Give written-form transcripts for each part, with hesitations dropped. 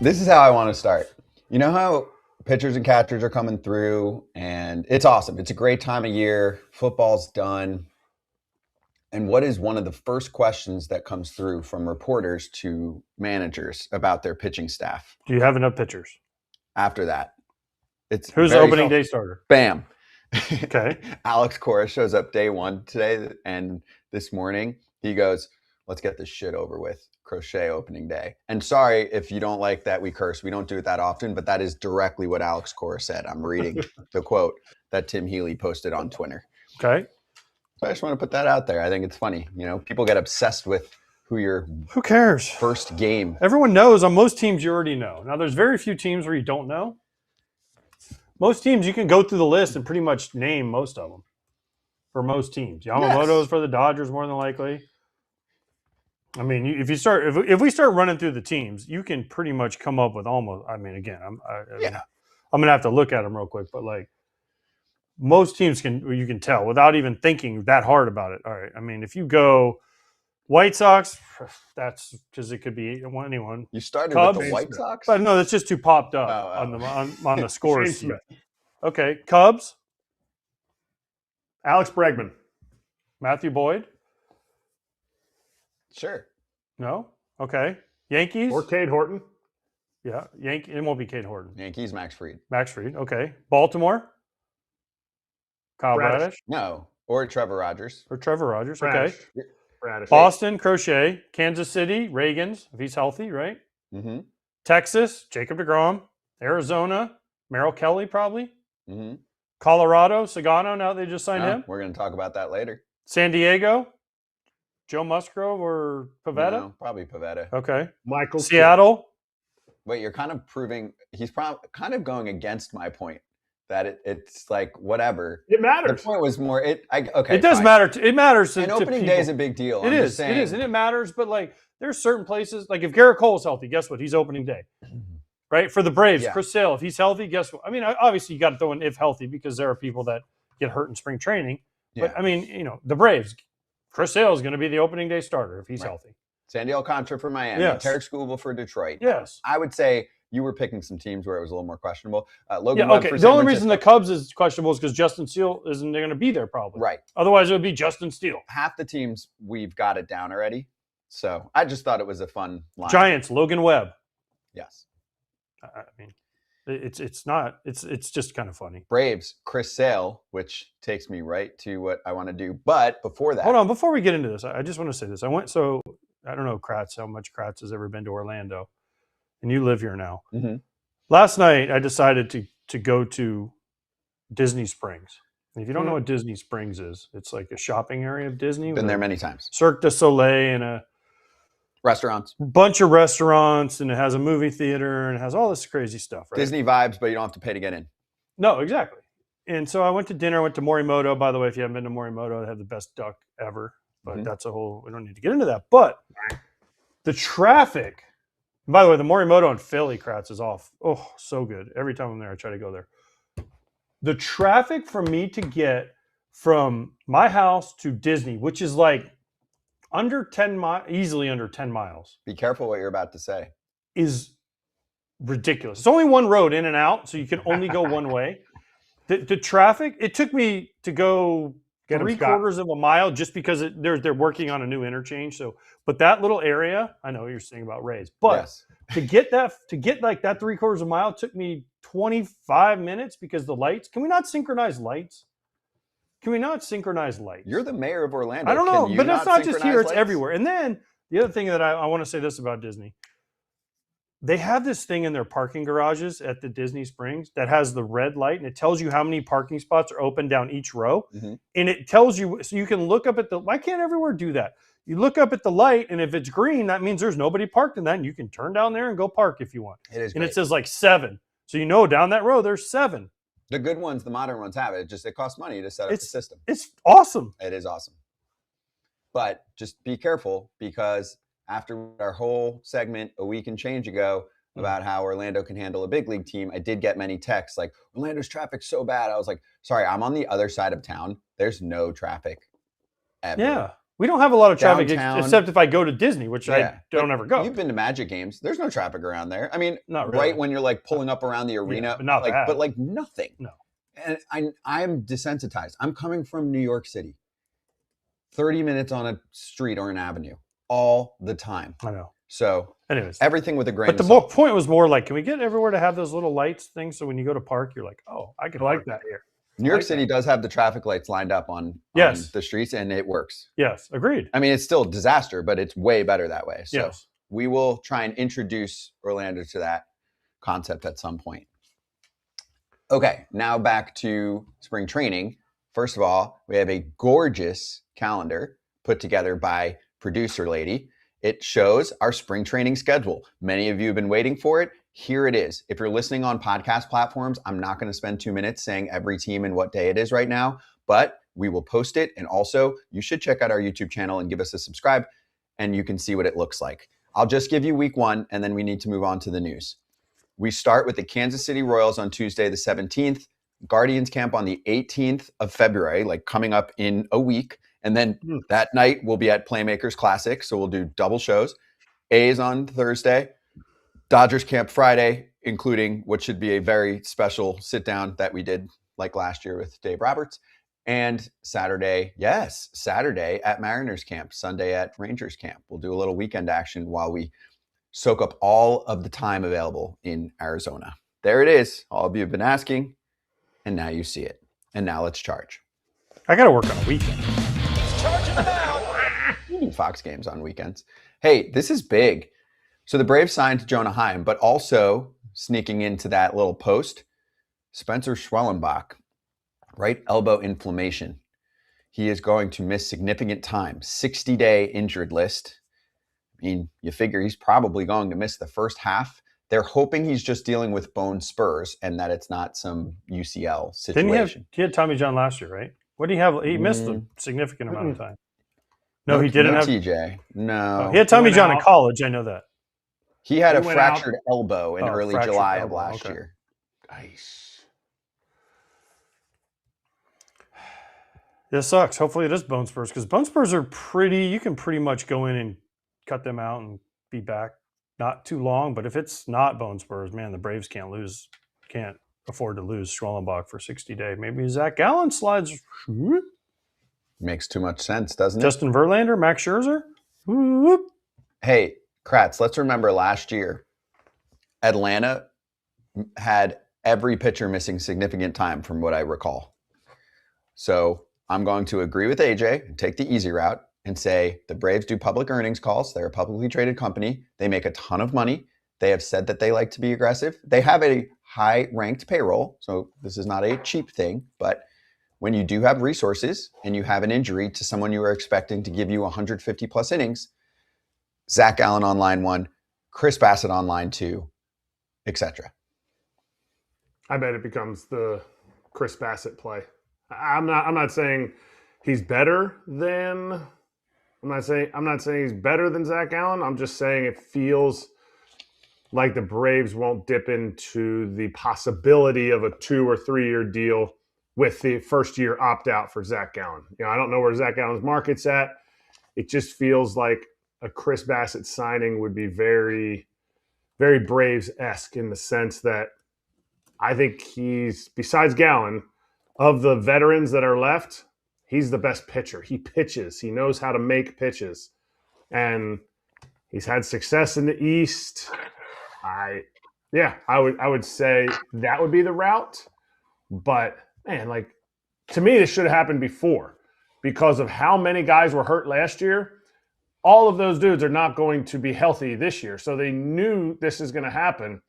This is how I want to start. You know how pitchers and catchers are coming through, and it's awesome. It's a great time of year. Football's done. And what is one of the first questions that comes through from reporters to managers about their pitching staff? Do you have enough pitchers? After that, it's who's the opening day starter? Bam. Okay. Alex Cora shows up day one today, and this morning he goes, "Let's get this shit over with. Crochet opening day." And sorry if you don't like that we curse. We don't do it that often, but that is directly what Alex Cora said. I'm reading the quote that Tim Healy posted on Twitter. Okay. I just want to put that out there. I think it's funny. You know, people get obsessed with who cares? First game. Everyone knows. On most teams, you already know. Now, there's very few teams where you don't know. Most teams, you can go through the list and pretty much name most of them. For most teams, Yamamoto's for the Dodgers more than likely. I mean, if we start running through the teams, you can pretty much come up with almost. I mean, again, I'm gonna have to look at them real quick, but like most teams you can tell without even thinking that hard about it. All right, I mean, if you go White Sox, that's because it could be anyone. You started Cubs, with the White Sox, but no, that's just too popped up on the scores. Okay, Cubs, Alex Bregman, Matthew Boyd. Sure. No? Okay. Yankees? Or Cade Horton. Yeah. It won't be Cade Horton. Yankees, Max Fried. Max Fried. Okay. Baltimore? Kyle Bradish? No. Or Trevor Rogers. Okay. Bradish. Boston, Crochet. Kansas City, Reagans, if he's healthy, right? Mm-hmm. Texas, Jacob deGrom. Arizona, Merrill Kelly, probably. Mm-hmm. Colorado, Sagano, now they just signed him. We're going to talk about that later. San Diego, Joe Musgrove or Pivetta? No, probably Pivetta. Okay. Michael Seattle. Wait, you're kind of proving he's kind of going against my point that it's like whatever. It matters. The point was more It does matter. It matters. An opening day is a big deal. It is, and it matters. But like, there's certain places. Like if Garrett Cole's healthy, guess what? He's opening day, right? For the Braves, Chris Sale, if he's healthy, guess what? I mean, obviously you got to throw in if healthy because there are people that get hurt in spring training. But I mean, the Braves. Chris Sale is going to be the opening day starter if he's healthy. Sandy Alcantara for Miami. Yes. Tarik Skubal for Detroit. Yes. I would say you were picking some teams where it was a little more questionable. Logan Webb for the only reason the Cubs is questionable is because Justin Steele isn't going to be there probably. Right. Otherwise, it would be Justin Steele. Half the teams, we've got it down already. So I just thought it was a fun line. Giants, Logan Webb. Yes. I mean, it's just kind of funny. Braves, Chris Sale, which takes me right to what I want to do. But before that, hold on. Before we get into this, I just want to say this. I don't know Kratz, how much Kratz has ever been to Orlando, and you live here now. Mm-hmm. Last night, I decided to go to Disney Springs. And if you don't know what Disney Springs is, it's like a shopping area of Disney. Been there many times. Cirque du Soleil and a bunch of restaurants, and it has a movie theater, and it has all this crazy stuff. Right? Disney vibes, but you don't have to pay to get in. No, exactly. And so I went to dinner. I went to Morimoto. By the way, if you haven't been to Morimoto, they have the best duck ever. But that's we don't need to get into that. But the traffic, by the way, the Morimoto in Philly, Kratz, is off. Oh, so good. Every time I'm there, I try to go there. The traffic for me to get from my house to Disney, which is like under 10 miles, easily under 10 miles. Be careful what you're about to say. Is ridiculous. It's only one road in and out, so you can only go one way. The traffic, it took me to go 3/4 of a mile just because they're working on a new interchange. So, but that little area, I know what you're saying about Rays, but to get like that 3/4 of a mile took me 25 minutes because the lights. Can we not synchronize lights? You're the mayor of Orlando. I don't know, but that's not just here; it's everywhere. And then the other thing that I want to say this about Disney. They have this thing in their parking garages at the Disney Springs that has the red light, and it tells you how many parking spots are open down each row. Mm-hmm. And it tells you, so you can look up at why can't everywhere do that? You look up at the light, and if it's green, that means there's nobody parked in that, and you can turn down there and go park if you want. It is and great. It says like 7. So you know down that row, there's 7. The good ones, the modern ones have it. It costs money to set up the system. It's awesome. It is awesome. But just be careful because after our whole segment a week and change ago, about how Orlando can handle a big league team, I did get many texts like, Orlando's traffic's so bad. I was like, sorry, I'm on the other side of town. There's no traffic ever. Yeah. We don't have a lot of traffic Downtown. except if I go to Disney, which I don't ever go. You've been to Magic games. There's no traffic around there. I mean, not really. Right when you're like pulling up around the arena, but not bad. But like nothing. No. And I'm desensitized. I'm coming from New York City. 30 minutes on a street or an avenue all the time. I know. So, anyways, everything with a grain of salt. But the point was more like, can we get everywhere to have those little lights things so when you go to park, you're like, oh, I could like that here. New York City does have the traffic lights lined up on the streets, and it works. Yes, agreed. I mean, it's still a disaster, but it's way better that way. So yes. We will try and introduce Orlando to that concept at some point. Okay, now back to spring training. First of all, we have a gorgeous calendar put together by producer lady. It shows our spring training schedule. Many of you have been waiting for it. Here it is. If you're listening on podcast platforms, I'm not going to spend 2 minutes saying every team and what day it is right now, but we will post it. And also, you should check out our YouTube channel and give us a subscribe, and you can see what it looks like. I'll just give you week 1, and then we need to move on to the news. We start with the Kansas City Royals on Tuesday, the 17th, Guardians camp on the 18th of February, like coming up in a week. And then that night, we'll be at Playmakers Classic, so we'll do double shows. A's on Thursday, Dodgers camp Friday, including what should be a very special sit-down that we did like last year with Dave Roberts. And Saturday at Mariners camp, Sunday at Rangers camp. We'll do a little weekend action while we soak up all of the time available in Arizona. There it is. All of you have been asking, and now you see it. And now let's charge. I got to work on a weekend. You do Fox games on weekends. Hey, this is big. So the Braves signed Jonah Heim, but also sneaking into that little post, Spencer Schwellenbach, right elbow inflammation. He is going to miss significant time, 60-day injured list. I mean, you figure he's probably going to miss the first half. They're hoping he's just dealing with bone spurs and that it's not some UCL situation. He had Tommy John last year, right? What did he have? He missed a significant amount of time. No, he didn't have TJ. No. Oh, he had Tommy John in college. I know that. He had a fractured elbow in early July of last year. Nice. This sucks. Hopefully it is bone spurs, because bone spurs are you can pretty much go in and cut them out and be back not too long. But if it's not bone spurs, man, the Braves can't afford to lose Schwellenbach for 60 days. Maybe Zach Gallen slides. Makes too much sense, doesn't it? Justin Verlander, Max Scherzer. Hey, Kratz, let's remember last year, Atlanta had every pitcher missing significant time from what I recall. So I'm going to agree with AJ and take the easy route and say the Braves do public earnings calls. They're a publicly traded company. They make a ton of money. They have said that they like to be aggressive. They have a high-ranked payroll, so this is not a cheap thing. But when you do have resources and you have an injury to someone you are expecting to give you 150-plus innings, Zach Gallen on line 1, Chris Bassett on line 2, etc. I bet it becomes the Chris Bassett play. I'm not saying he's better than I'm not saying he's better than Zach Gallen. I'm just saying it feels like the Braves won't dip into the possibility of a 2 or 3 year deal with the first year opt out for Zach Gallen. I don't know where Zach Gallen's market's at. It just feels like a Chris Bassett signing would be very, very Braves-esque in the sense that I think he's, besides Gallen, of the veterans that are left, he's the best pitcher. He pitches. He knows how to make pitches. And he's had success in the East. I would say that would be the route. But, man, to me, this should have happened before because of how many guys were hurt last year. All of those dudes are not going to be healthy this year. So they knew this is going to happen.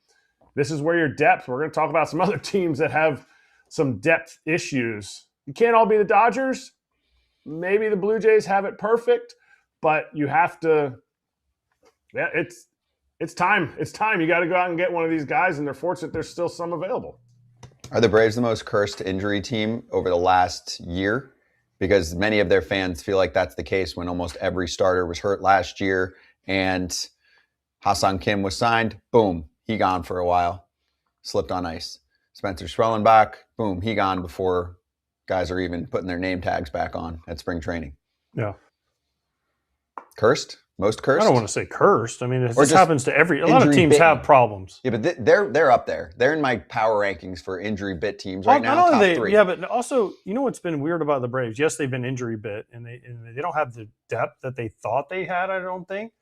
This is where your depth, we're going to talk about some other teams that have some depth issues. You can't all be the Dodgers. Maybe the Blue Jays have it perfect, but you have to, it's time. It's time. You got to go out and get one of these guys, and they're fortunate there's still some available. Are the Braves the most cursed injury team over the last year? Because many of their fans feel like that's the case when almost every starter was hurt last year and Ha-Seong Kim was signed. Boom, he gone for a while. Slipped on ice. Spencer Schwellenbach, boom, he gone before guys are even putting their name tags back on at spring training. Yeah. Cursed? Most cursed? I don't want to say cursed. I mean, it Or just just happens to a lot of teams bitten. have problems. Yeah, but they're up there. They're in my power rankings for injury bit teams right now. Not Top only 3. Yeah, but also, you know what's been weird about the Braves? Yes, they've been injury bit, and they don't have the depth that they thought they had, I don't think.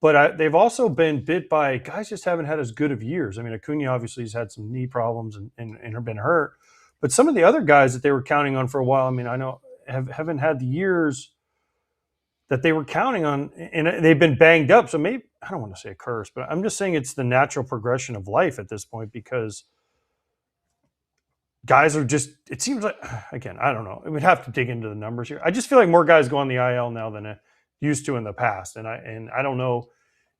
But they've also been bit by guys just haven't had as good of years. I mean, Acuna obviously has had some knee problems and have been hurt. But some of the other guys that they were counting on for a while, I mean, I know haven't had the years that they were counting on, and they've been banged up. So maybe, I don't want to say a curse, but I'm just saying it's the natural progression of life at this point, because guys are just, it seems like, again, I don't know. We'd have to dig into the numbers here. I just feel like more guys go on the IL now than it used to in the past. And I don't know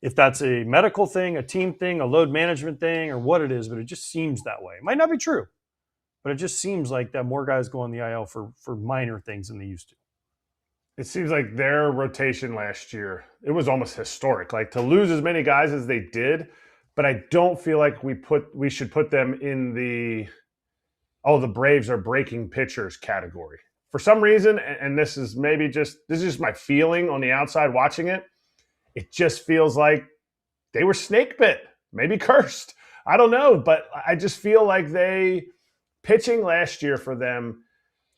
if that's a medical thing, a team thing, a load management thing, or what it is, but it just seems that way. It might not be true, but it just seems like that more guys go on the IL for minor things than they used to. It seems like their rotation last year, it was almost historic. Like, to lose as many guys as they did, but I don't feel like we should put them in the Braves are breaking pitchers category. For some reason, and this is just my feeling on the outside watching it, it just feels like they were snake bit, maybe cursed. I don't know, but I just feel like pitching last year for them,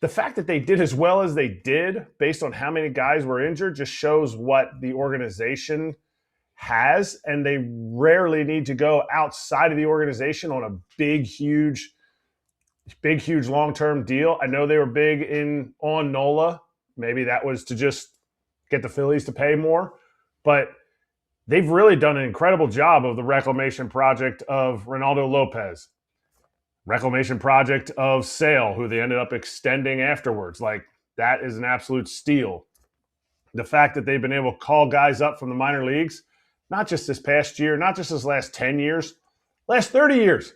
the fact that they did as well as they did based on how many guys were injured just shows what the organization has, and they rarely need to go outside of the organization on a big, huge long-term deal. I know they were big on Nola. Maybe that was to just get the Phillies to pay more, but they've really done an incredible job of the reclamation project of Ronaldo Lopez, reclamation project of Sale, who they ended up extending afterwards. Like, that is an absolute steal. The fact that they've been able to call guys up from the minor leagues, not just this past year, not just this last 10 years, last 30 years.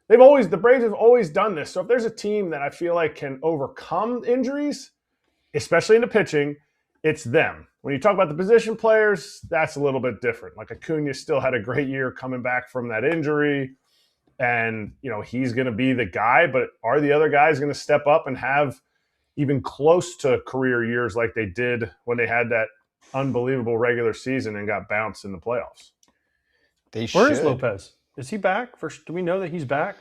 The Braves have always done this. So if there's a team that I feel like can overcome injuries, especially in the pitching, it's them. When you talk about the position players, that's a little bit different. Like, Acuna still had a great year coming back from that injury, and he's going to be the guy, but are the other guys going to step up and have even close to career years like they did when they had that unbelievable regular season and got bounced in the playoffs? Where is Lopez? Is he back? Do we know that he's back?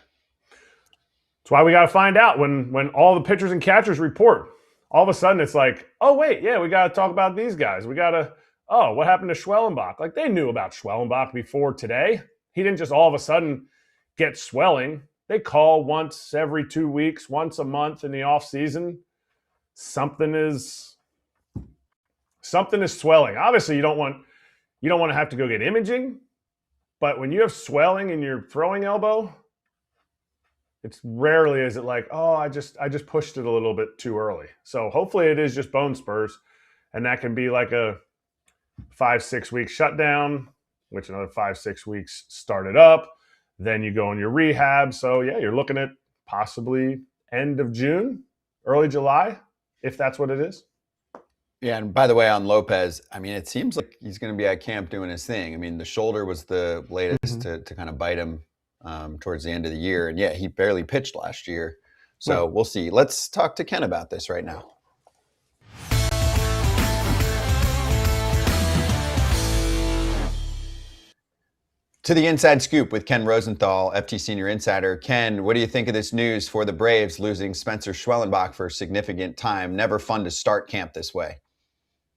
That's why we got to find out when all the pitchers and catchers report. All of a sudden, it's like, oh, wait, yeah, we got to talk about these guys. We got to, what happened to Schwellenbach? Like, they knew about Schwellenbach before today. He didn't just all of a sudden get swelling. They call once every 2 weeks, once a month in the off season. Something is swelling. Obviously, you don't want to have to go get imaging, but when you have swelling in your throwing elbow, it's rarely is it like, oh, I just pushed it a little bit too early. So hopefully it is just bone spurs, and that can be like a 5-6 week shutdown, which another 5-6 weeks started up. Then you go in your rehab. So yeah, you're looking at possibly end of June, early July, if that's what it is. Yeah, and by the way, on Lopez, I mean, it seems like he's going to be at camp doing his thing. I mean, the shoulder was the latest to kind of bite him towards the end of the year. And yeah, he barely pitched last year. So we'll see. Let's talk to Ken about this right now. To the Inside Scoop with Ken Rosenthal, FT Senior Insider. Ken, what do you think of this news for the Braves losing Spencer Schwellenbach for a significant time? Never fun to start camp this way.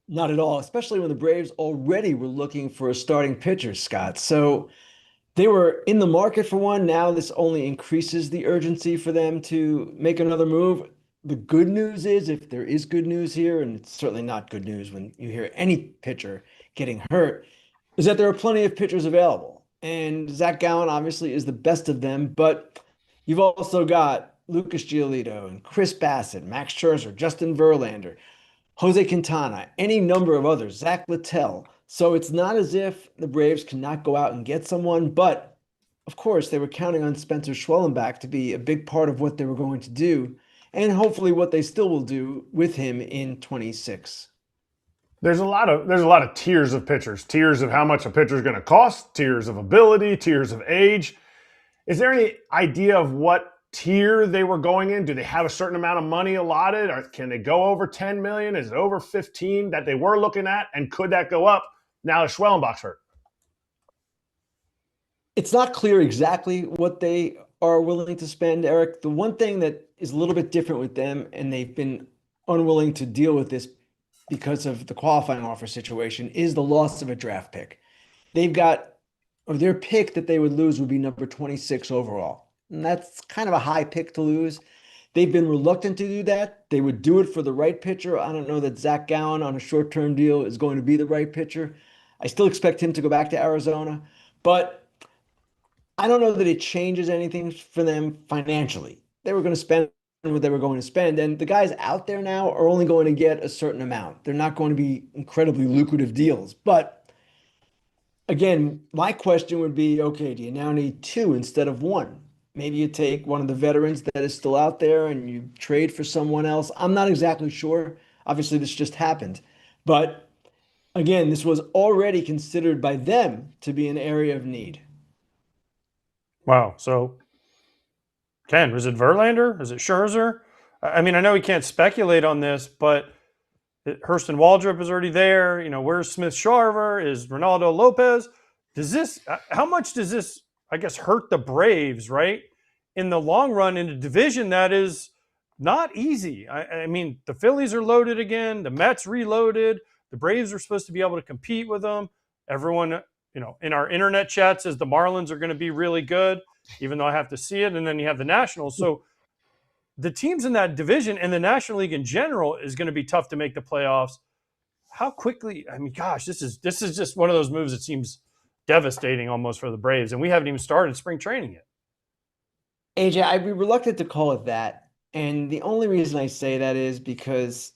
Not at all, especially when the Braves already were looking for a starting pitcher, Scott. So they were in the market for one. Now this only increases the urgency for them to make another move. The good news is, if there is good news here, and it's certainly not good news when you hear any pitcher getting hurt, is that there are plenty of pitchers available. And Zack Gallen obviously is the best of them, but you've also got Lucas Giolito and Chris Bassett, Max Scherzer, Justin Verlander, Jose Quintana, any number of others, Zach Littell. So it's not as if the Braves cannot go out and get someone, but of course they were counting on Spencer Schwellenbach to be a big part of what they were going to do, and hopefully what they still will do with him in 26. There's a lot of tiers of pitchers, tiers of how much a pitcher is going to cost, tiers of ability, tiers of age. Is there any idea of what tier they were going in? Do they have a certain amount of money allotted? Or can they go over 10 million? Is it over 15 that they were looking at? And could that go up now that Schwellenbach's hurt? It's not clear exactly what they are willing to spend, Eric. The one thing that is a little bit different with them, and they've been unwilling to deal with this because of the qualifying offer situation, is the loss of a draft pick. They've got, or their pick that they would lose would be number 26 overall. And that's kind of a high pick to lose. They've been reluctant to do that. They would do it for the right pitcher. I don't know that Zack Wheeler on a short-term deal is going to be the right pitcher. I still expect him to go back to Arizona, but I don't know that it changes anything for them financially. They were going to spend what they were going to spend, and the guys out there now are only going to get a certain amount. They're not going to be incredibly lucrative deals. But again, my question would be, okay, do you now need 2 instead of 1? Maybe you take one of the veterans that is still out there and you trade for someone else. I'm not exactly sure. Obviously, this just happened. But again, this was already considered by them to be an area of need. Wow. So, Ken, is it Verlander? Is it Scherzer? I mean, I know we can't speculate on this, but Hurston Waldrop is already there. You know, where's Smith Sharver? Is Ronaldo Lopez? How much does this, I guess, hurt the Braves, right? In the long run, in a division that is not easy. I mean, the Phillies are loaded again. The Mets reloaded. The Braves are supposed to be able to compete with them. Everyone, in our internet chat says the Marlins are going to be really good, even though I have to see it. And then you have the Nationals. So the teams in that division and the National League in general is going to be tough to make the playoffs. How quickly? I mean, gosh, this is just one of those moves that seems devastating almost for the Braves. And we haven't even started spring training yet. AJ, I'd be reluctant to call it that. And the only reason I say that is because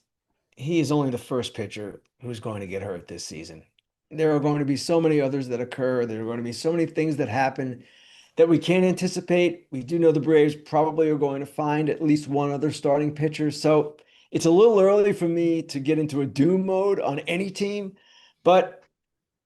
he is only the first pitcher who's going to get hurt this season. There are going to be so many others that occur. There are going to be so many things that happen that we can't anticipate. We do know the Braves probably are going to find at least one other starting pitcher. So it's a little early for me to get into a doom mode on any team. But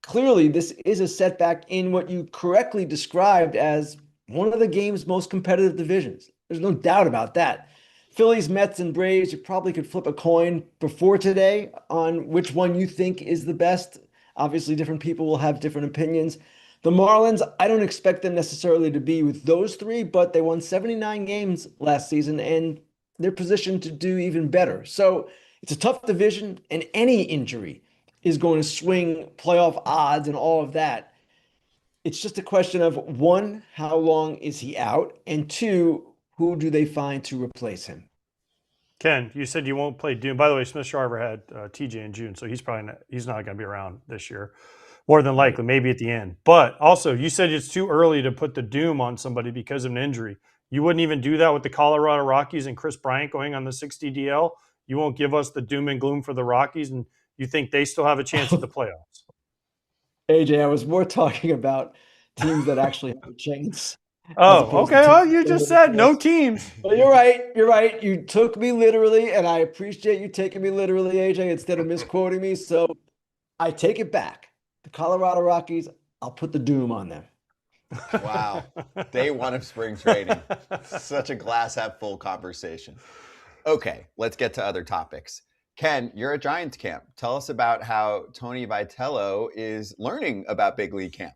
clearly, this is a setback in what you correctly described as one of the game's most competitive divisions. There's no doubt about that. Phillies, Mets, and Braves, you probably could flip a coin before today on which one you think is the best. Obviously, different people will have different opinions. The Marlins, I don't expect them necessarily to be with those 3, but they won 79 games last season, and they're positioned to do even better. So it's a tough division, and any injury is going to swing playoff odds and all of that. It's just a question of, 1, how long is he out? And 2, who do they find to replace him? Ken, you said you won't play Doom. By the way, Smith Sharver had TJ in June, so he's not going to be around this year. More than likely, maybe at the end. But also, you said it's too early to put the doom on somebody because of an injury. You wouldn't even do that with the Colorado Rockies and Chris Bryant going on the 60 DL. You won't give us the doom and gloom for the Rockies, and you think they still have a chance at the playoffs. AJ, I was more talking about teams that actually have a chance. Oh, okay. Oh, you just said no teams. Well, you're right. You're right. You took me literally, and I appreciate you taking me literally, AJ, instead of misquoting me. So I take it back. The Colorado Rockies, I'll put the doom on them. Wow. Day 1 of spring training. Such a glass half full conversation. Okay, let's get to other topics. Ken, you're at Giants camp. Tell us about how Tony Vitello is learning about big league camp.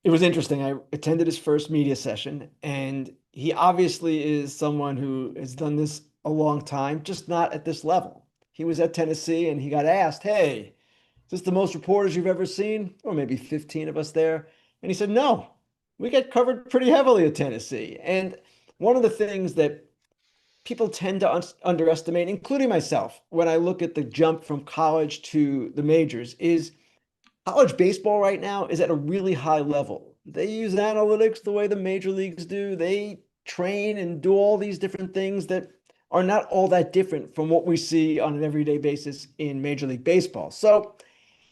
It was interesting. I attended his first media session, and he obviously is someone who has done this a long time, just not at this level. He was at Tennessee, and he got asked, hey, is this the most reporters you've ever seen? Or maybe 15 of us there. And he said, no, we get covered pretty heavily at Tennessee. And one of the things that people tend to underestimate, including myself, when I look at the jump from college to the majors, is college baseball right now is at a really high level. They use analytics the way the major leagues do. They train and do all these different things that are not all that different from what we see on an everyday basis in Major League Baseball. So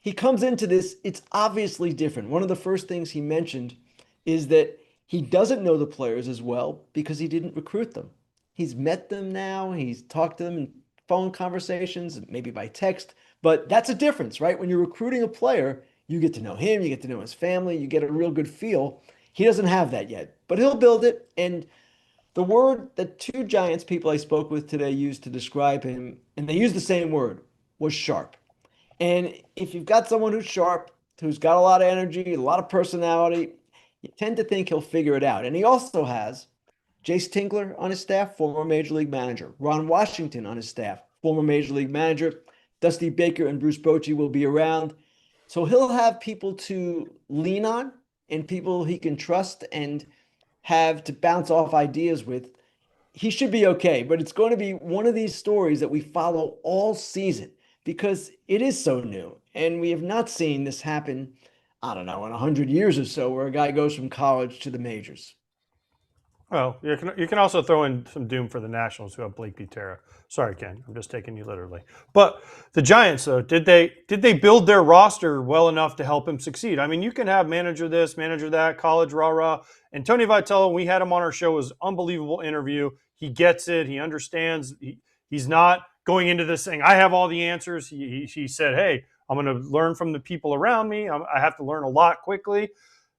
he comes into this, it's obviously different. One of the first things he mentioned is that he doesn't know the players as well because he didn't recruit them. He's met them now. He's talked to them in phone conversations, maybe by text. But that's a difference, right? When you're recruiting a player, you get to know him, you get to know his family, you get a real good feel. He doesn't have that yet, but he'll build it. And the word that two Giants people I spoke with today used to describe him, and they used the same word, was sharp. And if you've got someone who's sharp, who's got a lot of energy, a lot of personality, you tend to think he'll figure it out. And he also has Jace Tingler on his staff, former Major League manager. Ron Washington on his staff, former Major League manager. Dusty Baker and Bruce Bochy will be around. So he'll have people to lean on and people he can trust and have to bounce off ideas with. He should be okay, but it's going to be one of these stories that we follow all season because it is so new. And we have not seen this happen, I don't know, in 100 years or so, where a guy goes from college to the majors. Well, you can also throw in some doom for the Nationals who have Blake Butera. Sorry, Ken, I'm just taking you literally. But the Giants, though, did they build their roster well enough to help him succeed? I mean, you can have manager this, manager that, college rah-rah. And Tony Vitello, we had him on our show, was an unbelievable interview. He gets it. He understands. He's not going into this saying, I have all the answers. He said, hey, I'm going to learn from the people around me. I have to learn a lot quickly.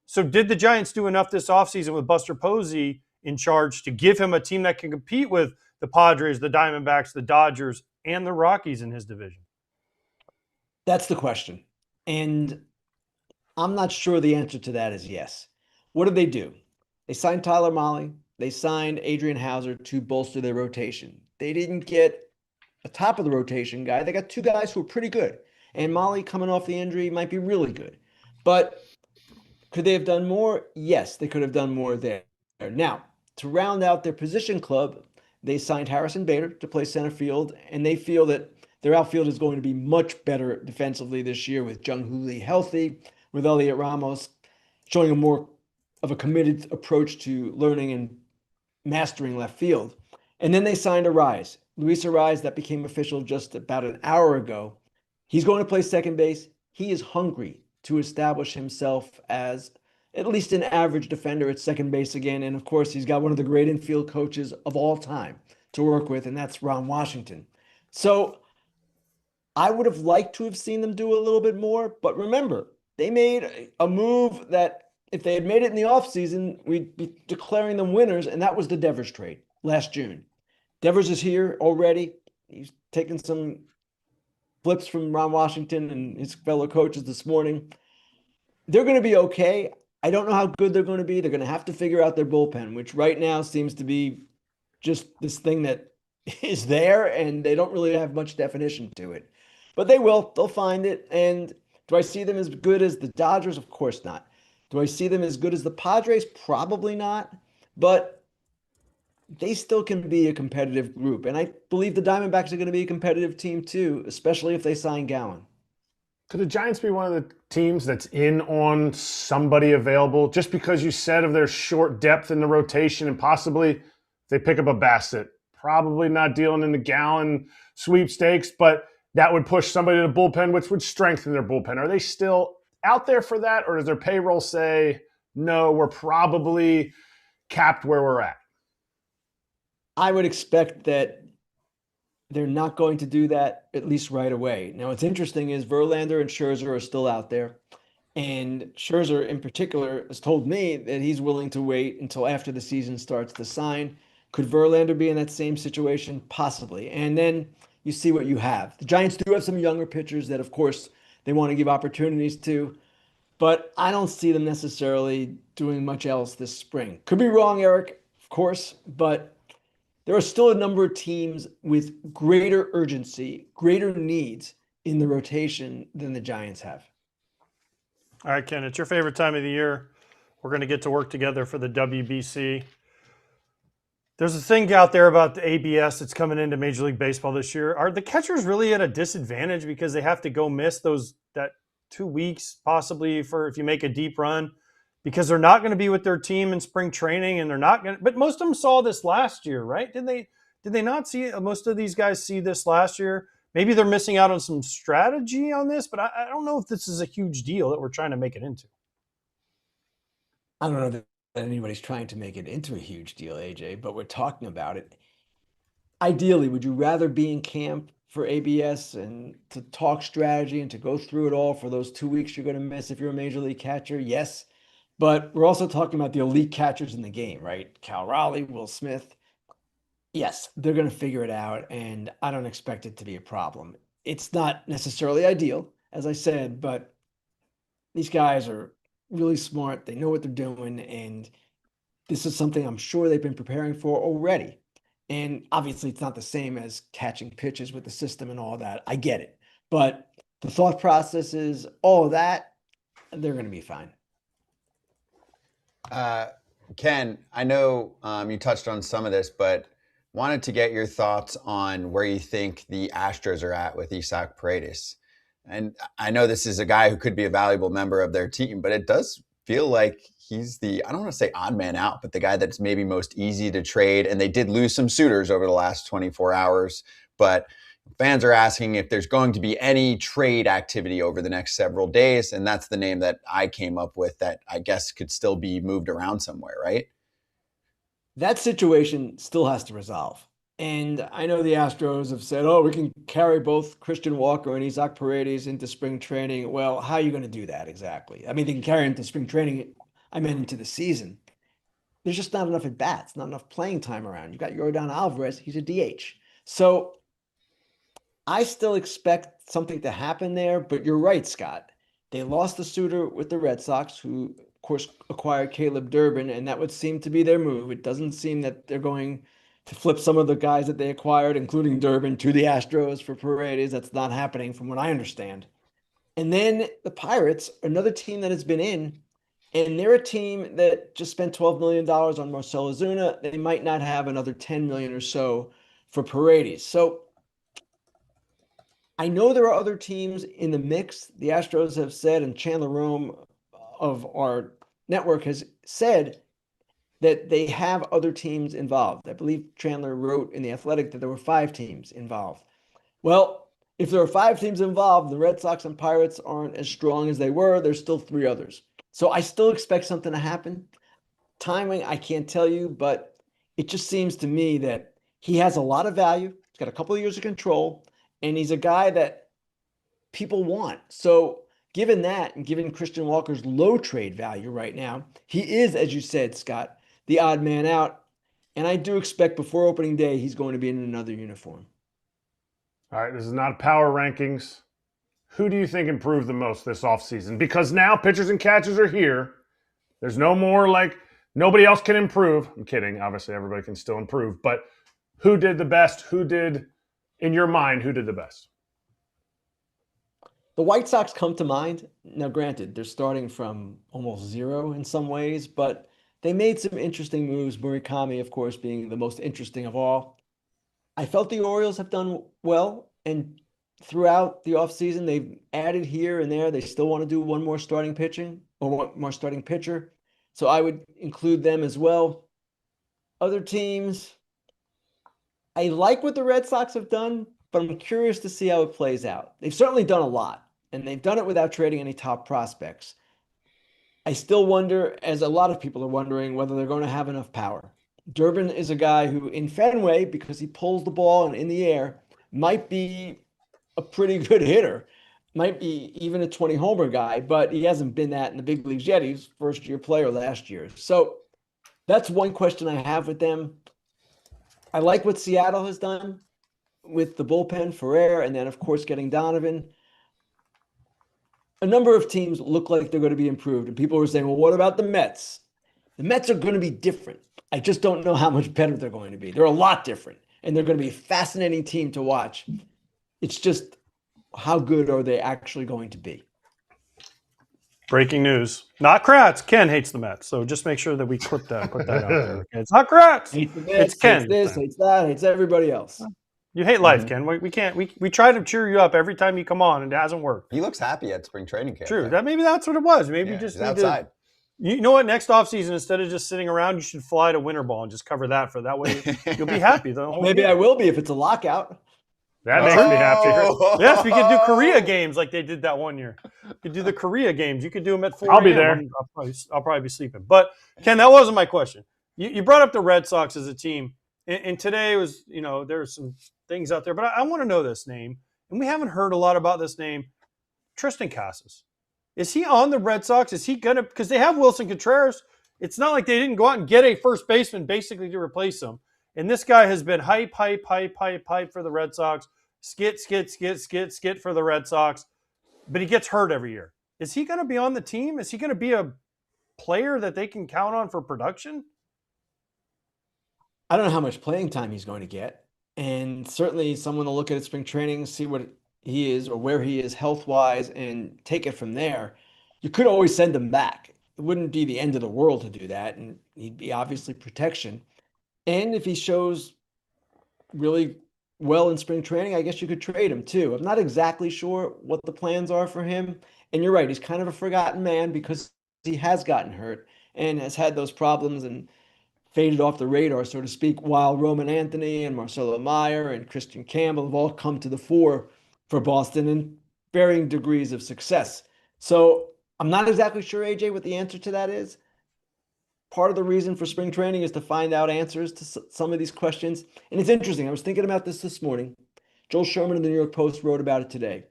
So did the Giants do enough this offseason with Buster Posey in charge to give him a team that can compete with the Padres, the Diamondbacks, the Dodgers, and the Rockies in his division? That's the question. And I'm not sure the answer to that is yes. What did they do? They signed Tyler Mahle. They signed Adrian Hauser to bolster their rotation. They didn't get a top of the rotation guy. They got two guys who are pretty good. And Mahle, coming off the injury, might be really good. But could they have done more? Yes, they could have done more there. Now, to round out their position club, they signed Harrison Bader to play center field, and they feel that their outfield is going to be much better defensively this year with Jung Hoo Lee healthy, with Elliot Ramos showing a more of a committed approach to learning and mastering left field. And then they signed Luis Arraez, that became official just about an hour ago. He's going to play second base. He is hungry to establish himself as at least an average defender at second base again. And of course, he's got one of the great infield coaches of all time to work with, and that's Ron Washington. So I would have liked to have seen them do a little bit more, but remember, they made a move that if they had made it in the offseason, we'd be declaring them winners, and that was the Devers trade last June. Devers is here already. He's taken some flips from Ron Washington and his fellow coaches this morning. They're going to be okay. I don't know how good they're going to be. They're going to have to figure out their bullpen, which right now seems to be just this thing that is there, and they don't really have much definition to it. But they will. They'll find it. And do I see them as good as the Dodgers? Of course not. Do I see them as good as the Padres? Probably not. But they still can be a competitive group. And I believe the Diamondbacks are going to be a competitive team too, especially if they sign Gallen. Could the Giants be one of the teams that's in on somebody available just because you said of their short depth in the rotation and possibly they pick up a Bassett? Probably not dealing in the Gallen sweepstakes, but that would push somebody to the bullpen, which would strengthen their bullpen. Are they still out there for that, or does their payroll say, no, we're probably capped where we're at? I would expect that they're not going to do that, at least right away. Now, what's interesting is Verlander and Scherzer are still out there. And Scherzer, in particular, has told me that he's willing to wait until after the season starts to sign. Could Verlander be in that same situation? Possibly. And then you see what you have. The Giants do have some younger pitchers that, of course, they want to give opportunities to. But I don't see them necessarily doing much else this spring. Could be wrong, Eric, of course, but there are still a number of teams with greater urgency, greater needs in the rotation than the Giants have. All right, Ken, it's your favorite time of the year. We're going to get to work together for the WBC. There's a thing out there about the ABS that's coming into Major League Baseball this year. Are the catchers really at a disadvantage because they have to go miss that 2 weeks possibly for if you make a deep run? Because they're not going to be with their team in spring training, and they're not going to. But most of them saw this last year, right? Did they not see it? Most of these guys see this last year. Maybe they're missing out on some strategy on this, but I don't know if this is a huge deal that we're trying to make it into. I don't know that anybody's trying to make it into a huge deal, AJ, but we're talking about it. Ideally, would you rather be in camp for ABS and to talk strategy and to go through it all for those 2 weeks you're going to miss if you're a major league catcher? Yes. But we're also talking about the elite catchers in the game, right? Cal Raleigh, Will Smith. Yes, they're going to figure it out, and I don't expect it to be a problem. It's not necessarily ideal, as I said, but these guys are really smart. They know what they're doing, and this is something I'm sure they've been preparing for already. And obviously, it's not the same as catching pitches with the system and all that. I get it. But the thought processes, all of that, they're going to be fine. Ken, I know you touched on some of this, but wanted to get your thoughts on where you think the Astros are at with Isaac Paredes. And I know this is a guy who could be a valuable member of their team, but it does feel like he's I don't want to say odd man out, but the guy that's maybe most easy to trade. And they did lose some suitors over the last 24 hours, but fans are asking if there's going to be any trade activity over the next several days. And that's the name that I came up with that I guess could still be moved around somewhere, right? That situation still has to resolve. And I know the Astros have said, oh, we can carry both Christian Walker and Isaac Paredes into spring training. Well, how are you going to do that exactly? I mean, they can carry into spring training. I meant into the season. There's just not enough at bats, not enough playing time around. You've got Yordan Alvarez. He's a DH. So I still expect something to happen there, but you're right, Scott. They lost the suitor with the Red Sox, who, of course, acquired Caleb Durbin, and that would seem to be their move. It doesn't seem that they're going to flip some of the guys that they acquired, including Durbin, to the Astros for Paredes. That's not happening from what I understand. And then the Pirates, another team that has been in, and they're a team that just spent $12 million on Marcell Ozuna. They might not have another $10 million or so for Paredes. So I know there are other teams in the mix. The Astros have said, and Chandler Rome of our network has said that they have other teams involved. I believe Chandler wrote in The Athletic that there were 5 teams involved. Well, if there are 5 teams involved, the Red Sox and Pirates aren't as strong as they were. There's still 3 others. So I still expect something to happen. Timing, I can't tell you, but it just seems to me that he has a lot of value. He's got a couple of years of control, and he's a guy that people want. So given that, and given Christian Walker's low trade value right now, he is, as you said, Scott, the odd man out. And I do expect before opening day, he's going to be in another uniform. All right, this is not power rankings. Who do you think improved the most this offseason? Because now pitchers and catchers are here. There's no more like nobody else can improve. I'm kidding. Obviously, everybody can still improve. But who did the best? Who did, in your mind, who did the best? The White Sox come to mind. Now, granted, they're starting from almost zero in some ways, but they made some interesting moves. Murakami, of course, being the most interesting of all. I felt the Orioles have done well, and throughout the offseason, they've added here and there. They still want to do one more starting pitching or one more starting pitcher. So I would include them as well. Other teams, I like what the Red Sox have done, but I'm curious to see how it plays out. They've certainly done a lot, and they've done it without trading any top prospects. I still wonder, as a lot of people are wondering, whether they're going to have enough power. Durbin is a guy who, in Fenway, because he pulls the ball and in the air, might be a pretty good hitter, might be even a 20-homer guy, but he hasn't been that in the big leagues yet. He's first-year player last year. So that's one question I have with them. I like what Seattle has done with the bullpen, Ferrer, and then, of course, getting Donovan. A number of teams look like they're going to be improved, and people are saying, well, what about the Mets? The Mets are going to be different. I just don't know how much better they're going to be. They're a lot different, and they're going to be a fascinating team to watch. It's just how good are they actually going to be? Breaking news. Not Kratz. Ken hates the Mets. So just make sure that we put that out there. Okay? It's not Kratz. Hates the Mets, It's Ken. hates this, hates that, hates everybody else. You hate life, Ken. We can't. We try to cheer you up every time you come on, and it hasn't worked. He looks happy at spring training camp. True. Maybe that's what it was. Maybe you just he's need outside. You know what? Next offseason, instead of just sitting around, you should fly to Winter Ball and just cover that for that way. You'll be happy. Maybe I will be if it's a lockout. That makes me happy. Yes, we could do Korea games like they did that one year. You could do the Korea games. You could do them at 4 I'll be a.m. there. I'll probably be sleeping. But, Ken, that wasn't my question. You brought up the Red Sox as a team. And today was, there's some things out there. But I want to know this name. And we haven't heard a lot about this name. Tristan Casas. Is he on the Red Sox? Is he going to – because they have Wilson Contreras. It's not like they didn't go out and get a first baseman basically to replace him. And this guy has been hype for the Red Sox. Skit for the Red Sox. But he gets hurt every year. Is he going to be on the team? Is he going to be a player that they can count on for production? I don't know how much playing time he's going to get. And certainly someone to look at spring training, see what he is or where he is health-wise and take it from there. You could always send him back. It wouldn't be the end of the world to do that. And he'd be obviously protection. And if he shows really well in spring training, I guess you could trade him too. I'm not exactly sure what the plans are for him. And you're right, he's kind of a forgotten man because he has gotten hurt and has had those problems and faded off the radar, so to speak, while Roman Anthony and Marcelo Meyer and Christian Campbell have all come to the fore for Boston in varying degrees of success. So I'm not exactly sure, AJ, what the answer to that is. Part of the reason for spring training is to find out answers to some of these questions. And it's interesting. I was thinking about this morning. Joel Sherman of the New York Post wrote about it today.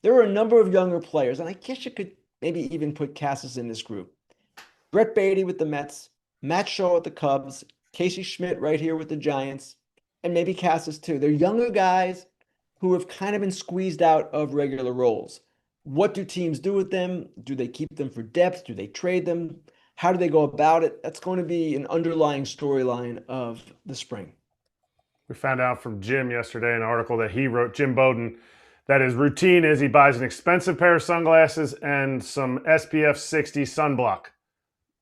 There are a number of younger players, and I guess you could maybe even put Cassis in this group. Brett Beatty with the Mets, Matt Shaw with the Cubs, Casey Schmidt right here with the Giants, and maybe Cassis too. They're younger guys who have kind of been squeezed out of regular roles. What do teams do with them? Do they keep them for depth? Do they trade them? How do they go about it? That's going to be an underlying storyline of the spring. We found out from Jim yesterday an article that he wrote, Jim Bowden, that his routine is he buys an expensive pair of sunglasses and some SPF 60 sunblock.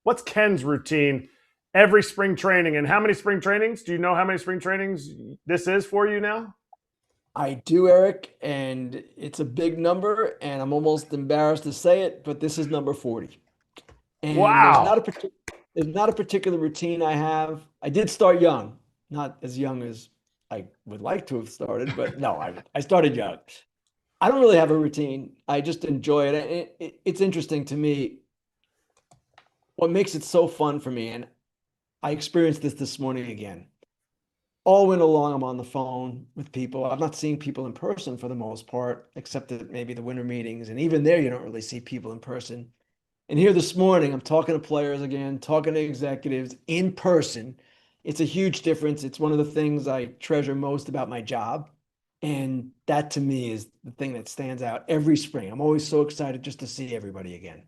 What's Ken's routine every spring training? And how many spring trainings? Do you know how many spring trainings this is for you now? I do, Eric, and it's a big number, and I'm almost embarrassed to say it, but this is number 40. And wow. There's not a particular routine I have. I did start young, not as young as I would like to have started, but no, I started young. I don't really have a routine. I just enjoy it. It's interesting to me. What makes it so fun for me, and I experienced this morning again. All winter long, I'm on the phone with people. I'm not seeing people in person for the most part, except at maybe the winter meetings. And even there, you don't really see people in person. And here this morning, I'm talking to players again, talking to executives in person. It's a huge difference. It's one of the things I treasure most about my job. And that to me is the thing that stands out every spring. I'm always so excited just to see everybody again.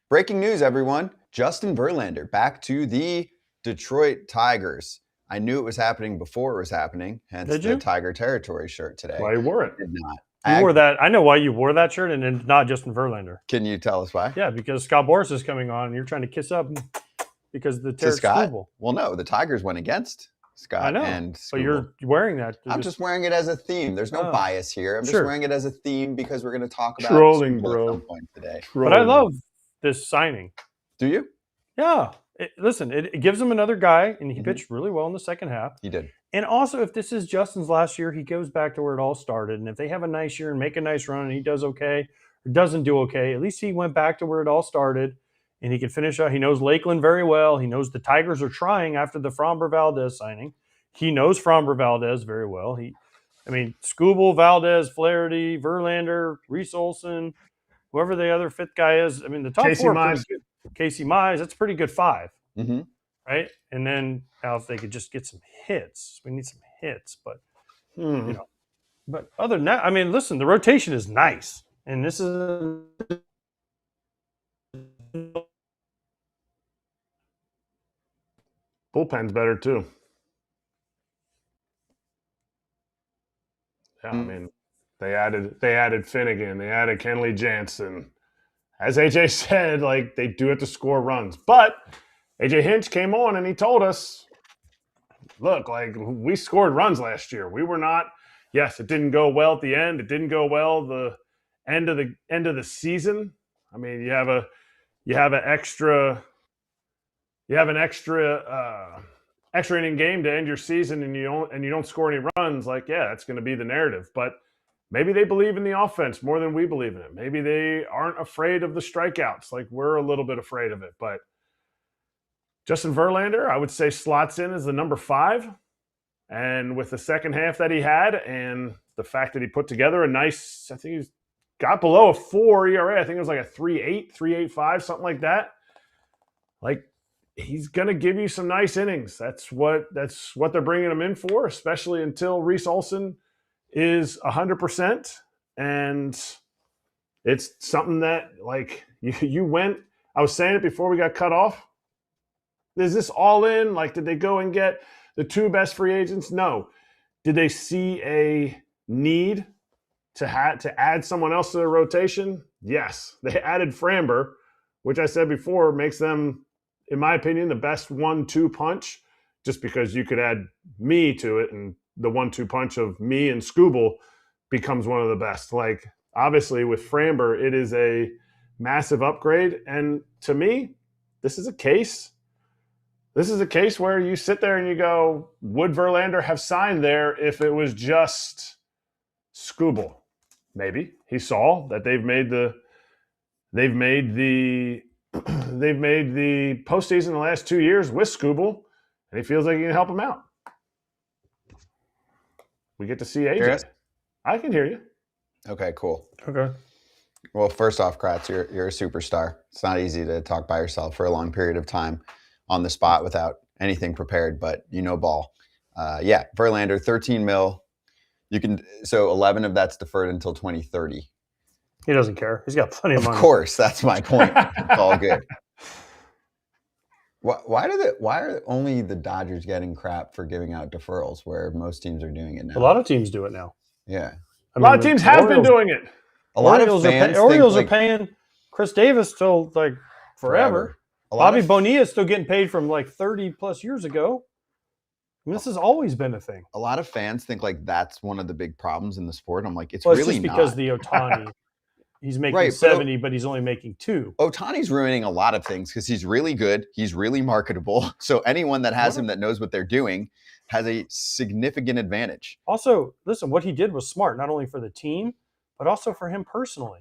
Breaking news, everyone. Justin Verlander back to the Detroit Tigers. I knew it was happening before it was happening, hence the Tiger Territory shirt today. Why you wore it? Did not. You wore that. I know why you wore that shirt, and it's not Justin Verlander. Can you tell us why? Yeah, because Scott Boras is coming on, and you're trying to kiss up because the Tarik Skubal. Well, no, the Tigers went against Scott. I know, and Skubal. But you're wearing that. I'm just wearing it as a theme. There's no bias here. I'm just wearing it as a theme because we're going to talk about trolling, bro, at some point today. But I love this signing. Do you? Yeah. Listen, it gives him another guy, and he pitched really well in the second half. He did. And also, if this is Justin's last year, he goes back to where it all started. And if they have a nice year and make a nice run and he does okay or doesn't do okay, at least he went back to where it all started and he can finish out. He knows Lakeland very well. He knows the Tigers are trying after the Framber Valdez signing. He knows Framber Valdez very well. Skubal, Valdez, Flaherty, Verlander, Reese Olson, whoever the other fifth guy is. The top Casey four Mize. Casey Mize, that's a pretty good five. Mm-hmm. Right? And then now if they could just get some hits. We need some hits, but but other than that, listen, the rotation is nice. And this is bullpen's better too. Yeah, they added Finnegan, they added Kenley Jansen. As AJ said, they do have to score runs. But AJ Hinch came on and he told us, look, we scored runs last year. We were not, yes, it didn't go well at the end. It didn't go well the end of the season. You have an extra inning game to end your season and you don't score any runs. That's going to be the narrative. But maybe they believe in the offense more than we believe in it. Maybe they aren't afraid of the strikeouts like we're a little bit afraid of it. But Justin Verlander, I would say, slots in as the number 5. And with the second half that he had and the fact that he put together a nice, I think he's got below a 4 ERA. I think it was like a 3.8, 3.85, something like that. Like, he's going to give you some nice innings. That's what they're bringing him in for, especially until Reese Olson is 100%. And it's something that, like, you went – I was saying it before we got cut off. Is this all in? Like, did they go and get the 2 best free agents? No. Did they see a need to add someone else to their rotation? Yes. They added Framber, which I said before makes them, in my opinion, the best 1-2 punch, just because you could add me to it, and the 1-2 punch of me and Skubal becomes one of the best. Like, obviously, with Framber, it is a massive upgrade. And to me, this is a case where you sit there and you go, would Verlander have signed there if it was just Skubal? Maybe. He saw that they've made the postseason the last 2 years with Skubal, and he feels like he can help him out. We get to see AJ. Yes. I can hear you. Okay, cool. Okay. Well, first off, Kratz, you're a superstar. It's not easy to talk by yourself for a long period of time on the spot without anything prepared, but you know ball. Yeah, Verlander, 13 mil. So 11 of that's deferred until 2030. He doesn't care. He's got plenty of money. Of course, that's my point. It's all good. Why are only the Dodgers getting crap for giving out deferrals where most teams are doing it now? A lot of teams do it now. Yeah. A lot of teams have been doing it. A lot Orioles of fans are paying Chris Davis till like forever. Bobby Bonilla is still getting paid from like 30 plus years ago. I mean, this has always been a thing. A lot of fans think like that's one of the big problems in the sport. I'm like, it's Well, really just because not. the Ohtani, he's making Right, 70, but he's only making 2. Ohtani's ruining a lot of things because he's really good. He's really marketable. So anyone that has him that knows what they're doing has a significant advantage. Also, listen, what he did was smart, not only for the team, but also for him personally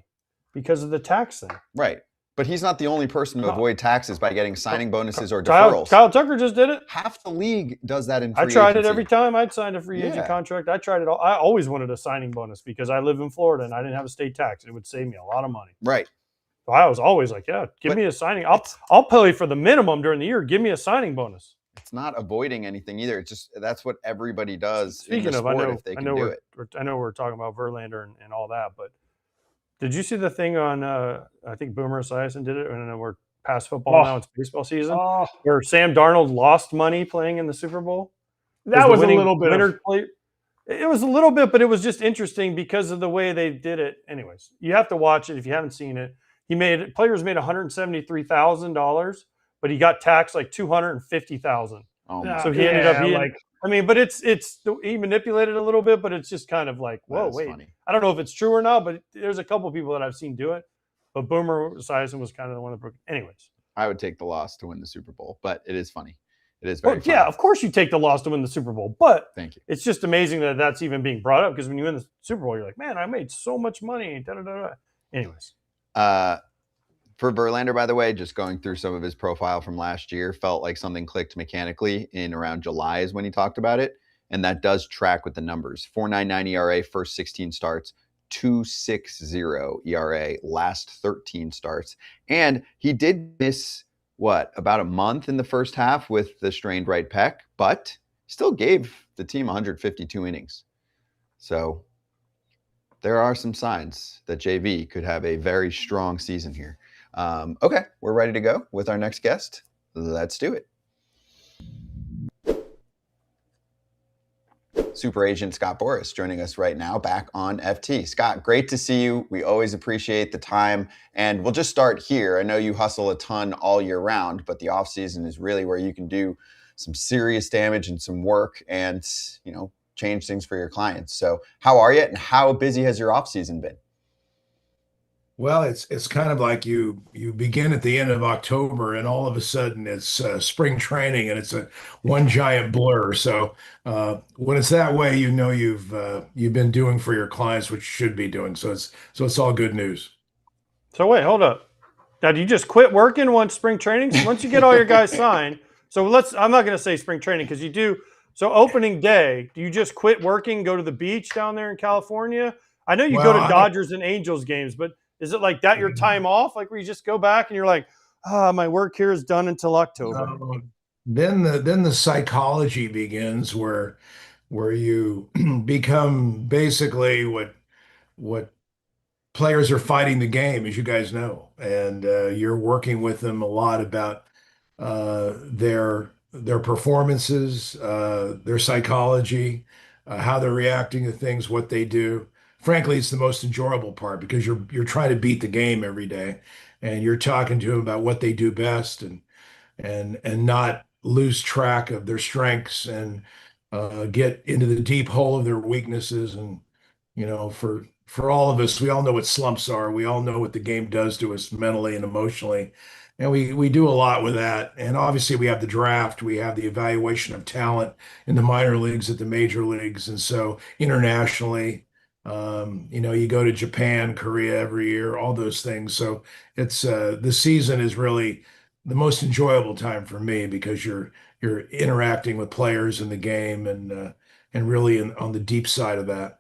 because of the tax thing. Right. But he's not the only person to avoid taxes by getting signing bonuses or Kyle deferrals. Tucker just did it. Half the league does that in free I tried agency. it every time I'd signed a free agent contract. I tried it all. I always wanted a signing bonus because I live in Florida and I didn't have a state tax. It would save me a lot of money. Right. So I was always like, yeah, give me a signing. I'll pay for the minimum during the year. Give me a signing bonus. It's not avoiding anything either. It's just that's what everybody does in the Speaking of, sport if they can do it. I know we're talking about Verlander and all that, but did you see the thing on, I think Boomer Esiason did it, and we're past football now, it's baseball season, where Sam Darnold lost money playing in the Super Bowl? That was a little bit. It was a little bit, but it was just interesting because of the way they did it. Anyways, you have to watch it if you haven't seen it. Players made $173,000, but he got taxed like $250,000. So he ended up being but he manipulated a little bit, but it's just kind of like, whoa, wait. Funny. I don't know if it's true or not, but there's a couple people that I've seen do it. But Boomer Esiason was kind of the one that broke it. Anyways. I would take the loss to win the Super Bowl, but it is funny. It is very funny. Yeah, of course you take the loss to win the Super Bowl, but thank you. It's just amazing that that's even being brought up because when you win the Super Bowl, you're like, man, I made so much money. Anyways. For Verlander, by the way, just going through some of his profile from last year, felt like something clicked mechanically in around July is when he talked about it. And that does track with the numbers. 4.99 ERA, first 16 starts, 2.60 ERA, last 13 starts. And he did miss, about a month in the first half with the strained right pec, but still gave the team 152 innings. So there are some signs that JV could have a very strong season here. Okay, we're ready to go with our next guest. Let's do it. Super agent Scott Boras joining us right now back on FT. Scott, great to see you. We always appreciate the time. And we'll just start here. I know you hustle a ton all year round, but the offseason is really where you can do some serious damage and some work and, change things for your clients. So how are you and how busy has your offseason been? Well, it's kind of like you begin at the end of October and all of a sudden it's spring training and it's one giant blur. So when it's that way, you've been doing for your clients what you should be doing. So it's all good news. So wait, hold up. Now, do you just quit working once spring training? So once you get all your guys signed, I'm not going to say spring training because you do. So opening day, do you just quit working, go to the beach down there in California? I know you go to Dodgers and Angels games, but is it like that your time off? Like where you just go back and you're like, my work here is done until October. Then the psychology begins where you become basically what players are fighting the game, as you guys know, and you're working with them a lot about their performances, their psychology, how they're reacting to things, what they do. Frankly, it's the most enjoyable part because you're trying to beat the game every day, and you're talking to them about what they do best, and not lose track of their strengths, and get into the deep hole of their weaknesses. And for all of us, we all know what slumps are. We all know what the game does to us mentally and emotionally. And we do a lot with that. And obviously we have the draft, we have the evaluation of talent in the minor leagues, at the major leagues. And so internationally, you go to Japan, Korea every year, all those things. So it's the season is really the most enjoyable time for me because you're interacting with players in the game, and really on the deep side of that.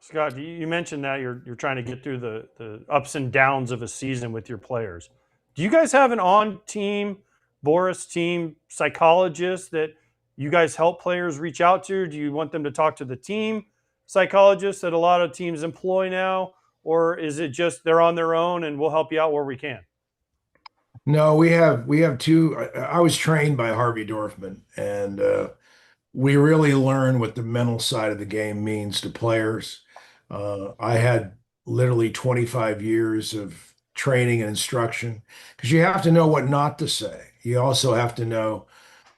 Scott, you mentioned that you're trying to get through the ups and downs of a season with your players. Do you guys have an on-team, Boras team psychologist that you guys help players reach out to? Do you want them to talk to the team psychologist that a lot of teams employ now? Or is it just they're on their own and we'll help you out where we can? No, we have two. I was trained by Harvey Dorfman, and we really learn what the mental side of the game means to players. I had literally 25 years of training and instruction because you have to know what not to say. You also have to know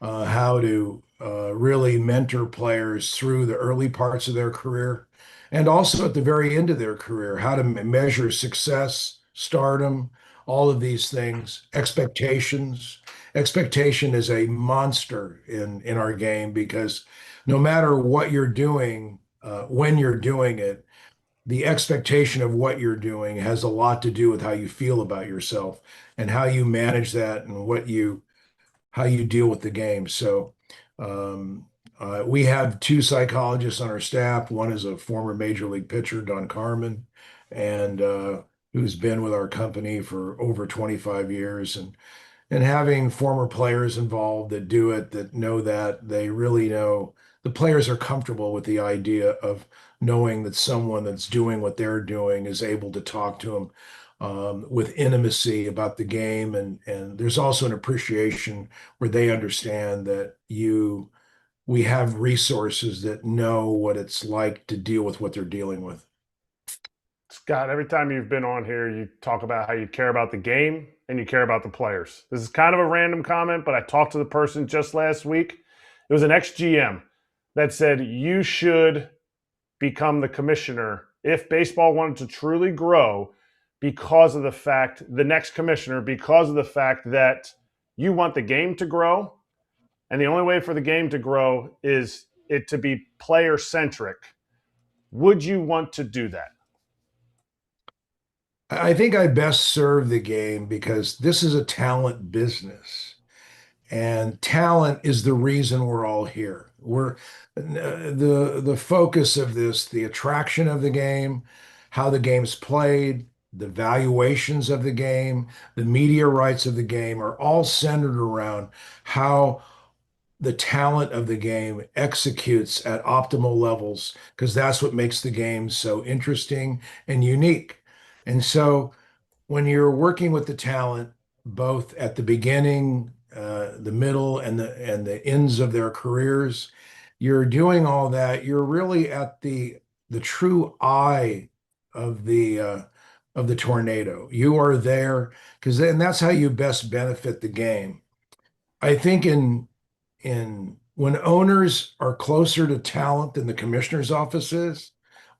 how to really mentor players through the early parts of their career and also at the very end of their career, how to measure success, stardom, all of these things, expectations. Expectation is a monster in our game because no matter what you're doing, when you're doing it, the expectation of what you're doing has a lot to do with how you feel about yourself and how you manage that and how you deal with the game. So we have two psychologists on our staff. One is a former major league pitcher, Don Carmen, and who's been with our company for over 25 years. And having former players involved that do it, that know that they really know the players are comfortable with the idea of knowing that someone that's doing what they're doing is able to talk to them with intimacy about the game. And there's also an appreciation where they understand that we have resources that know what it's like to deal with what they're dealing with. Scott, every time you've been on here, you talk about how you care about the game and you care about the players. This is kind of a random comment, but I talked to the person just last week. It was an ex-GM that said you should become the commissioner if baseball wanted to truly grow because of the fact, the next commissioner, because of the fact that you want the game to grow. And the only way for the game to grow is it to be player-centric. Would you want to do that? I think I best serve the game because this is a talent business, and talent is the reason we're all here. We're the focus of this, the attraction of the game, how the game's played, the valuations of the game, the media rights of the game are all centered around how the talent of the game executes at optimal levels, because that's what makes the game so interesting and unique. And so when you're working with the talent, both at the beginning, the middle, and the ends of their careers, you're doing all that. You're really at the true eye of the tornado. You are there because then that's how you best benefit the game. I think in when owners are closer to talent than the commissioner's office is,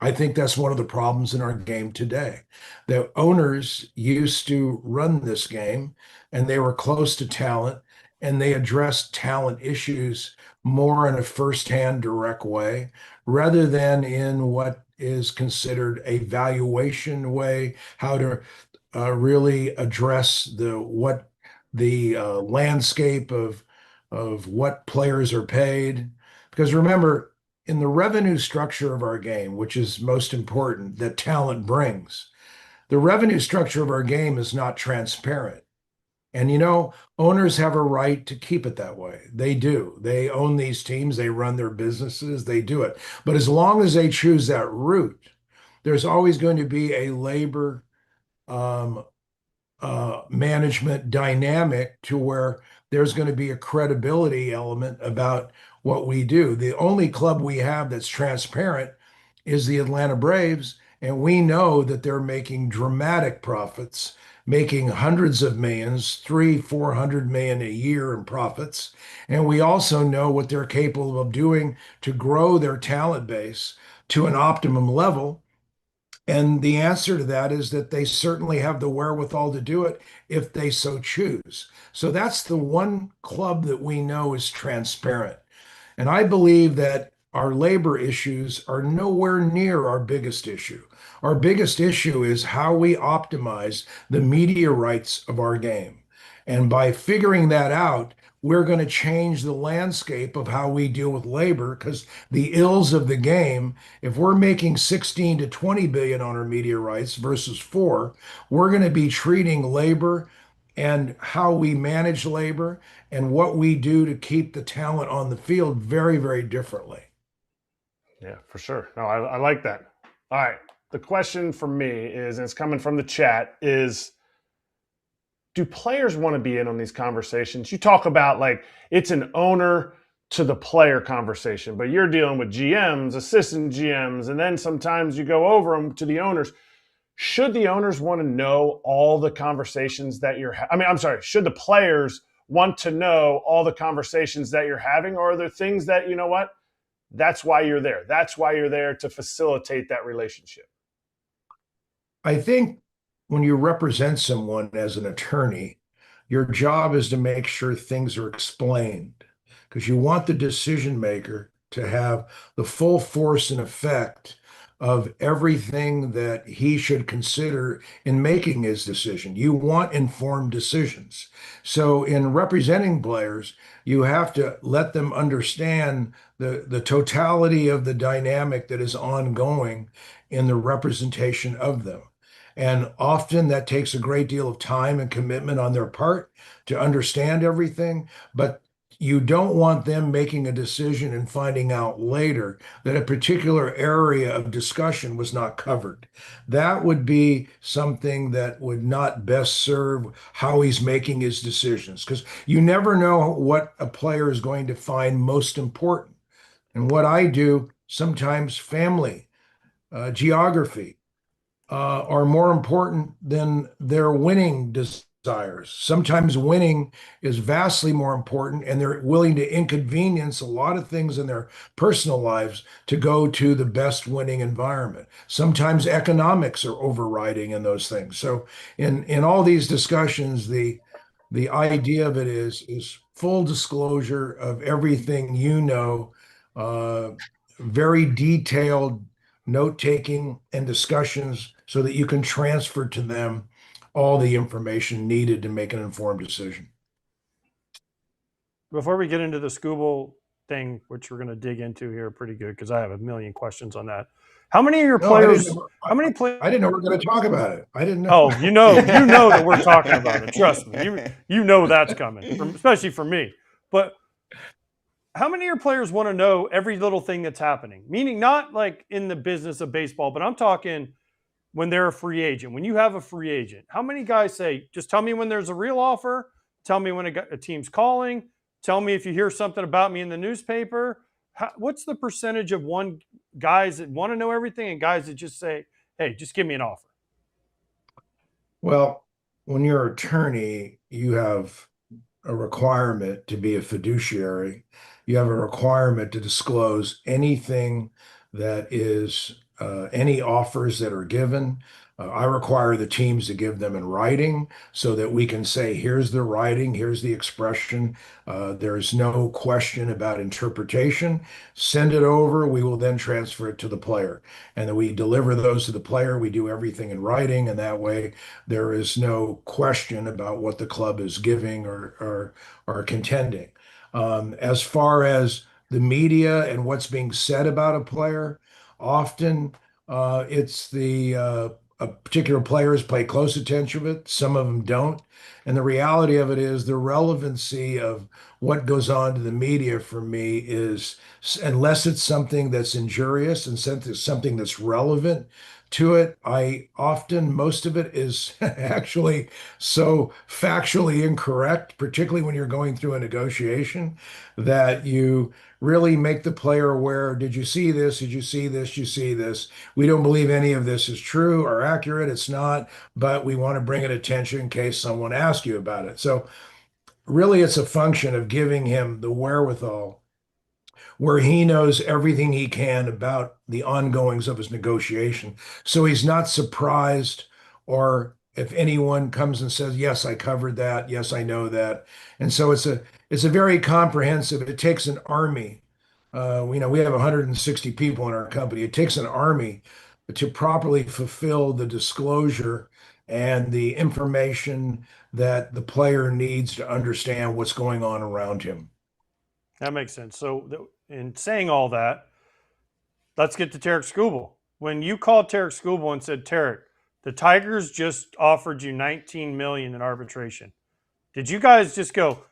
I think that's one of the problems in our game today. The owners used to run this game and they were close to talent and they addressed talent issues more in a firsthand, direct way rather than in what is considered a valuation way, how to really address the landscape of what players are paid. Because remember, in the revenue structure of our game, which is most important, that talent brings. The revenue structure of our game is not transparent. And owners have a right to keep it that way. They do. They own these teams, they run their businesses, they do it. But as long as they choose that route, there's always going to be a labor um, management dynamic to where there's going to be a credibility element about what we do. The only club we have that's transparent is the Atlanta Braves, and we know that they're making dramatic profits, making hundreds of millions, 300-400 million a year in profits. And we also know what they're capable of doing to grow their talent base to an optimum level. And the answer to that is that they certainly have the wherewithal to do it if they so choose. So that's the one club that we know is transparent. And I believe that our labor issues are nowhere near our biggest issue. Our biggest issue is how we optimize the media rights of our game. And by figuring that out, we're going to change the landscape of how we deal with labor, because the ills of the game, if we're making 16 to 20 billion on our media rights versus 4, we're going to be treating labor and how we manage labor and what we do to keep the talent on the field very, very differently. Yeah, for sure. No, I like that. All right. The question for me is, and it's coming from the chat, is do players want to be in on these conversations? You talk about like it's an owner to the player conversation, but you're dealing with GMs, assistant GMs, and then sometimes you go over them to the owners. Should the owners want to know all the conversations that you're should the players want to know all the conversations that you're having, or are there things that, you know what, that's why you're there. That's why you're there, to facilitate that relationship? I think when you represent someone as an attorney, your job is to make sure things are explained, because you want the decision maker to have the full force and effect of everything that he should consider in making his decision. You want informed decisions. So in representing players, you have to let them understand the totality of the dynamic that is ongoing in the representation of them. And often that takes a great deal of time and commitment on their part to understand everything. But you don't want them making a decision and finding out later that a particular area of discussion was not covered. That would be something that would not best serve how he's making his decisions, because you never know what a player is going to find most important. And what I do, sometimes family, geography, are more important than their winning desires. Sometimes winning is vastly more important, and they're willing to inconvenience a lot of things in their personal lives to go to the best winning environment. Sometimes economics are overriding in those things. So in all these discussions, the idea of it is full disclosure of everything, very detailed note taking and discussions so that you can transfer to them all the information needed to make an informed decision. Before we get into the Skubal thing, which we're going to dig into here pretty good, because I have a million questions on that. How many of your players? How many players? I didn't know we were going to talk about it. I didn't know. Oh, you know that we're talking about it. Trust me, you know that's coming, especially for me. But how many of your players want to know every little thing that's happening? Meaning not like in the business of baseball, but I'm talking when they're a free agent. When you have a free agent, how many guys say, just tell me when there's a real offer, tell me when a team's calling, tell me if you hear something about me in the newspaper? What's the percentage of guys that want to know everything and guys that just say, hey, just give me an offer? Well, when you're an attorney, you have a requirement to be a fiduciary. You have a requirement to disclose anything that is any offers that are given. I require the teams to give them in writing so that we can say, here's the writing, here's the expression. There's no question about interpretation. Send it over. We will then transfer it to the player. And then we deliver those to the player. We do everything in writing. And that way, there is no question about what the club is giving or contending. As far as the media and what's being said about a player. Often it's a particular players pay close attention to it. Some of them don't. And the reality of it is the relevancy of what goes on to the media for me is, unless it's something that's injurious and something that's relevant to it, most of it is actually so factually incorrect, particularly when you're going through a negotiation, that you really make the player aware. Did you see this? Did you see this? Did you see this? We don't believe any of this is true or accurate. It's not, but we want to bring it attention in case someone asks you about it. So really it's a function of giving him the wherewithal where he knows everything he can about the ongoings of his negotiation. So he's not surprised, or if anyone comes and says, yes, I covered that. Yes, I know that. And so it's a very comprehensive, it takes an army. We have 160 people in our company. It takes an army to properly fulfill the disclosure and the information that the player needs to understand what's going on around him. That makes sense. So in saying all that, let's get to Tarik Skubal. When you called Tarik Skubal and said, Tarik, the Tigers just offered you $19 million in arbitration, did you guys just go,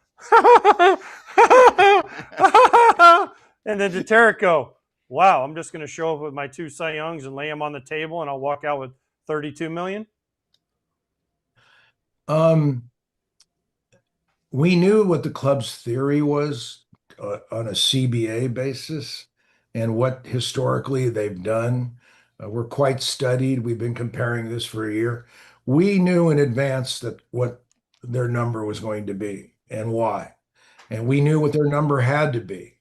and then did Tarik go, wow, I'm just going to show up with my 2 Cy Youngs and lay them on the table and I'll walk out with $32 million? We knew what the club's theory was on a CBA basis and what historically they've done. We're quite studied. We've been comparing this for a year. We knew in advance that what their number was going to be and why. And we knew what their number had to be.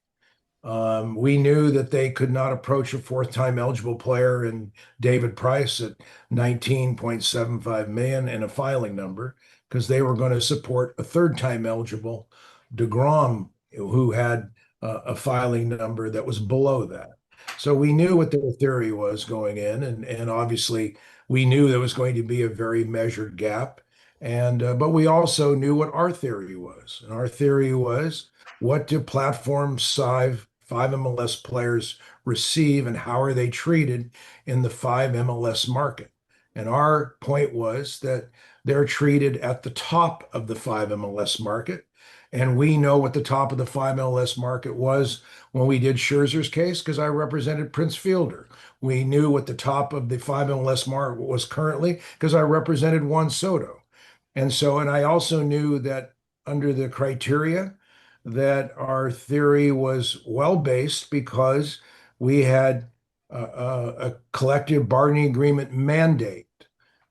We knew that they could not approach a fourth-time eligible player in David Price at $19.75 million and a filing number, because they were going to support a third-time eligible DeGrom, who had a filing number that was below that. So we knew what their theory was going in, and obviously we knew there was going to be a very measured gap. But we also knew what our theory was. And our theory was, what do platform five MLS players receive and how are they treated in the 5 MLS market? And our point was that they're treated at the top of the 5 MLS market. And we know what the top of the 5 MLS market was when we did Scherzer's case, because I represented Prince Fielder. We knew what the top of the 5 MLS market was currently because I represented Juan Soto. And I also knew that under the criteria that our theory was well-based, because we had a collective bargaining agreement mandate,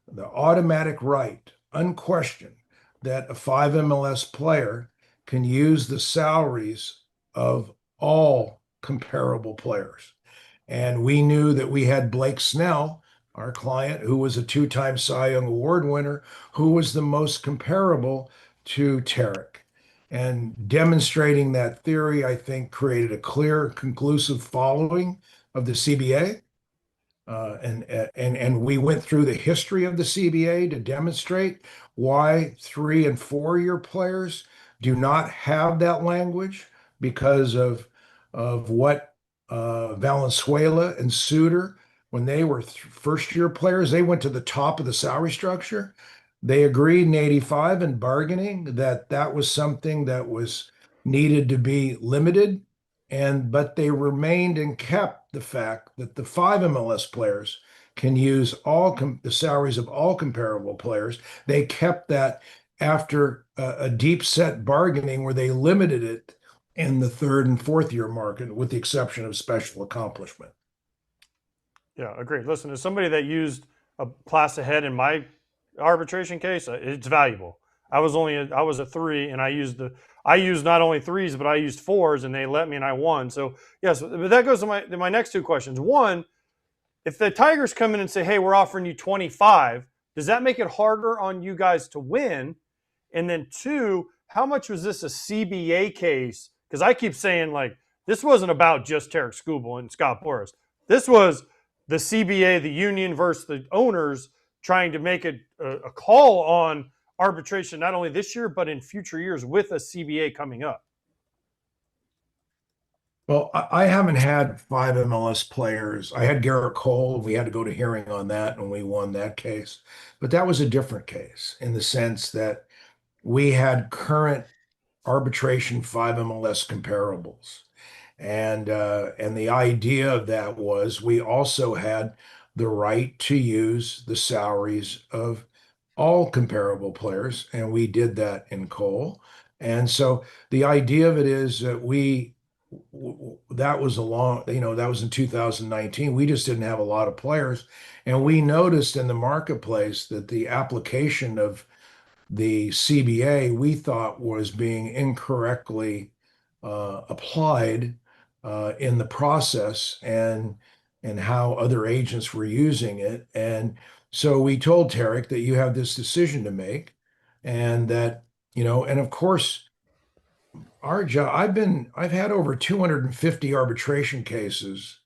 the automatic right, unquestioned, that a 5 MLS player can use the salaries of all comparable players. And we knew that we had Blake Snell, our client, who was a 2-time Cy Young Award winner, who was the most comparable to Tarik. And demonstrating that theory, I think, created a clear, conclusive following of the CBA. And we went through the history of the CBA to demonstrate why 3- and 4-year players do not have that language, because of what Valenzuela and Suter, when they were first-year players, they went to the top of the salary structure. They agreed in '85 in bargaining that was something that was needed to be limited, but they remained and kept the fact that the 5 MLS players can use the salaries of all comparable players. They kept that after a deep set bargaining where they limited it in the 3rd and 4th year market, with the exception of special accomplishment. Yeah, agreed. Listen, as somebody that used a class ahead in my arbitration case, it's valuable. I was a 3, and I used not only 3s, but I used 4s, and they let me, and I won. So yes, but that goes to my next 2 questions. One, if the Tigers come in and say, hey, we're offering you 25, does that make it harder on you guys to win? And then 2, how much was this a CBA case? Because I keep saying, like, this wasn't about just Tarik Skubal and Scott Boras. This was the CBA, the union versus the owners, trying to make a call on arbitration, not only this year, but in future years with a CBA coming up. Well, I haven't had five MLS players. I had Garrett Cole. We had to go to hearing on that, and we won that case. But that was a different case in the sense that we had current arbitration five MLS comparables. And the idea of that was we also had the right to use the salaries of all comparable players, and we did that in Cole. And so the idea of it is that that was a long, that was in 2019. We just didn't have a lot of players. And we noticed in the marketplace that the application of the CBA we thought was being incorrectly applied in the process and how other agents were using it. And so we told Tarik that you have this decision to make, and that and of course our job. I've had over 250 arbitration cases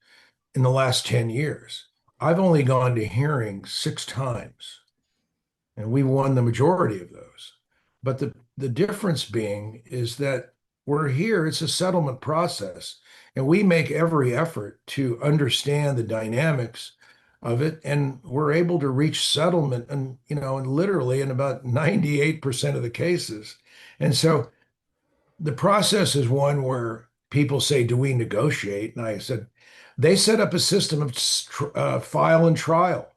in the last 10 years. I've only gone to hearings 6 times, and we won the majority of those. But the difference being is that we're here, it's a settlement process, and we make every effort to understand the dynamics of it, and we're able to reach settlement and literally in about 98% of the cases. And so the process is one where people say, do we negotiate? And I said, they set up a system of file and trial.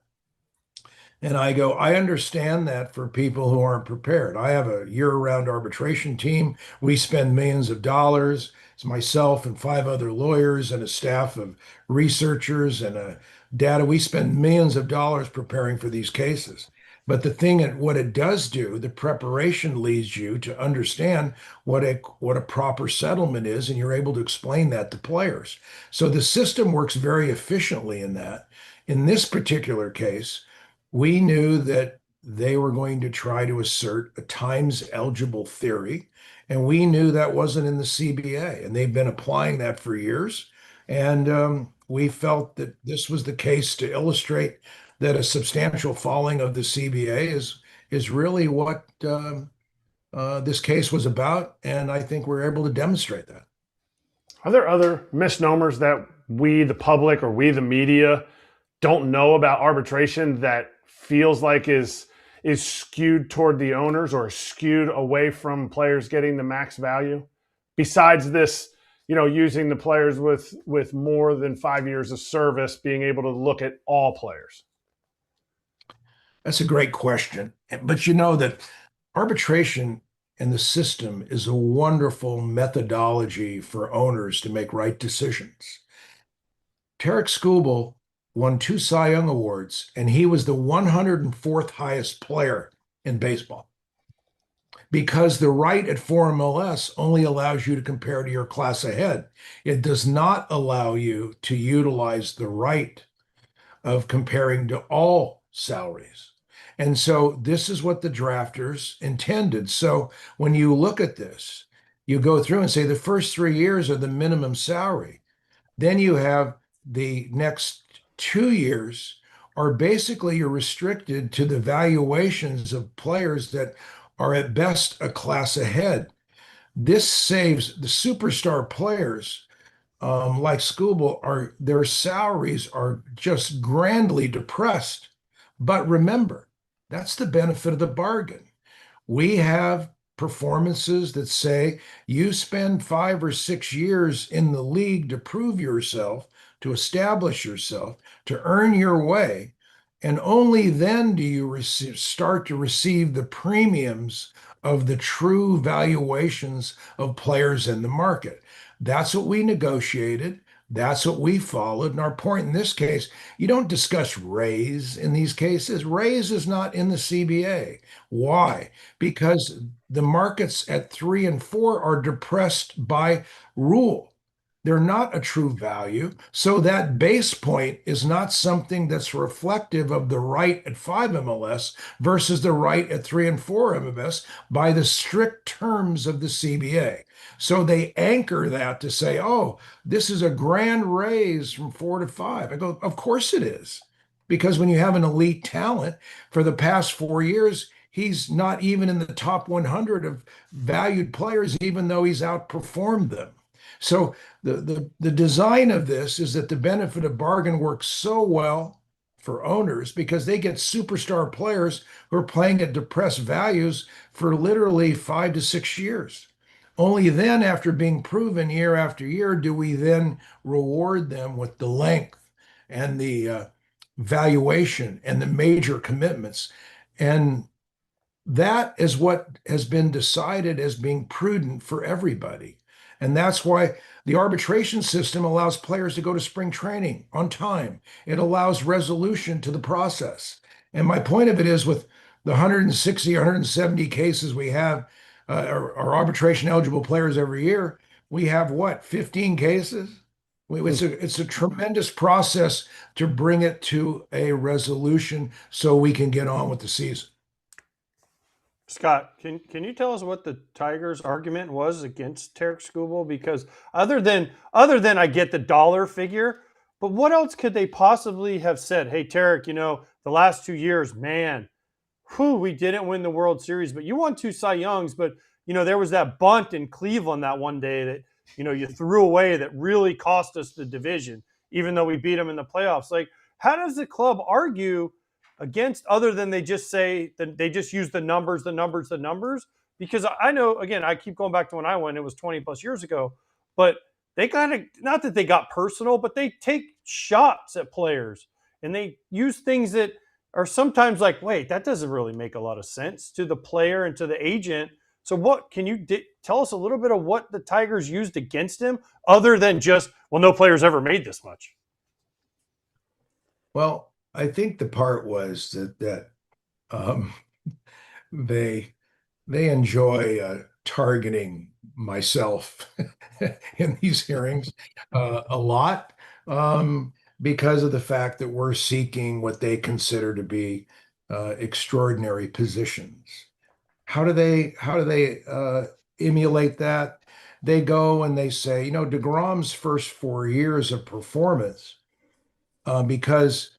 And I go, I understand that for people who aren't prepared. I have a year-round arbitration team. We spend millions of dollars. It's myself and 5 other lawyers and a staff of researchers and data. We spend millions of dollars preparing for these cases. But what it does do, the preparation leads you to understand what a proper settlement is, and you're able to explain that to players. So the system works very efficiently in that. In this particular case, we knew that they were going to try to assert a times eligible theory, and we knew that wasn't in the CBA, and they've been applying that for years. And we felt that this was the case to illustrate that a substantial falling of the CBA is really what this case was about, and I think we're able to demonstrate that. Are there other misnomers that we, the public, or we, the media, don't know about arbitration that feels like is skewed toward the owners or skewed away from players getting the max value? Besides this, using the players with more than 5 years of service, being able to look at all players. That's a great question. But you know that arbitration and the system is a wonderful methodology for owners to make right decisions. Tarik Skubal won 2 Cy Young Awards, and he was the 104th highest player in baseball. Because the right at 4 MLS only allows you to compare to your class ahead. It does not allow you to utilize the right of comparing to all salaries. And so this is what the drafters intended. So when you look at this, you go through and say the first 3 years are the minimum salary. Then you have the next 2 years are basically you're restricted to the valuations of players that are at best a class ahead. This saves the superstar players like Skubal, their salaries are just grandly depressed. But remember, that's the benefit of the bargain. We have performances that say you spend 5 or 6 years in the league to prove yourself, to establish yourself, to earn your way, and only then do you start to receive the premiums of the true valuations of players in the market. That's what we negotiated. That's what we followed. And our point in this case, you don't discuss raise in these cases. Raise is not in the CBA. Why? Because the markets at 3 and 4 are depressed by rule. They're not a true value. So that base point is not something that's reflective of the right at 5 MLS versus the right at 3 and 4 MLS by the strict terms of the CBA. So they anchor that to say, oh, this is a grand raise from 4 to 5. I go, of course it is. Because when you have an elite talent for the past 4 years, he's not even in the top 100 of valued players, even though he's outperformed them. So the design of this is that the benefit of bargain works so well for owners because they get superstar players who are playing at depressed values for literally 5 to 6 years. Only then, after being proven year after year, do we then reward them with the length and the valuation and the major commitments. And that is what has been decided as being prudent for everybody. And that's why the arbitration system allows players to go to spring training on time. It allows resolution to the process. And my point of it is with the 160, 170 cases we have, our arbitration eligible players every year, we have what, 15 cases? It's a tremendous process to bring it to a resolution so we can get on with the season. Scott, can you tell us what the Tigers' argument was against Tarik Skubal? Because other than I get the dollar figure, but what else could they possibly have said? Hey, Tarik, the last 2 years, man, we didn't win the World Series, but you won 2 Cy Youngs. But there was that bunt in Cleveland that one day that you threw away that really cost us the division, even though we beat them in the playoffs. Like, how does the club argue against, other than they just say that they just use the numbers? Because I know, again, I keep going back to when I went, it was 20 plus years ago, but they kind of, not that they got personal, but they take shots at players and they use things that are sometimes like, wait, that doesn't really make a lot of sense to the player and to the agent. So what can you tell us a little bit of what the Tigers used against him, other than just, well, no player's ever made this much? Well, I think the part was that they enjoy targeting myself in these hearings a lot because of the fact that we're seeking what they consider to be extraordinary positions. How do they emulate that? They go and they say, DeGrom's first 4 years of performance, because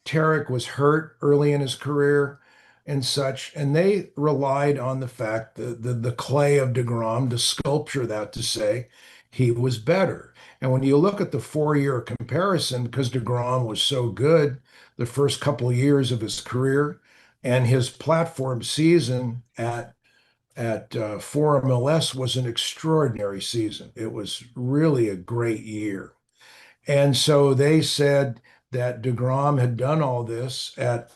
Tarik was hurt early in his career and such, and they relied on the fact that the clay of DeGrom to sculpture that to say he was better. And when you look at the 4-year comparison, because DeGrom was so good the first couple of years of his career, and his platform season at 4 MLS was an extraordinary season. It was really a great year. And so they said that DeGrom had done all this at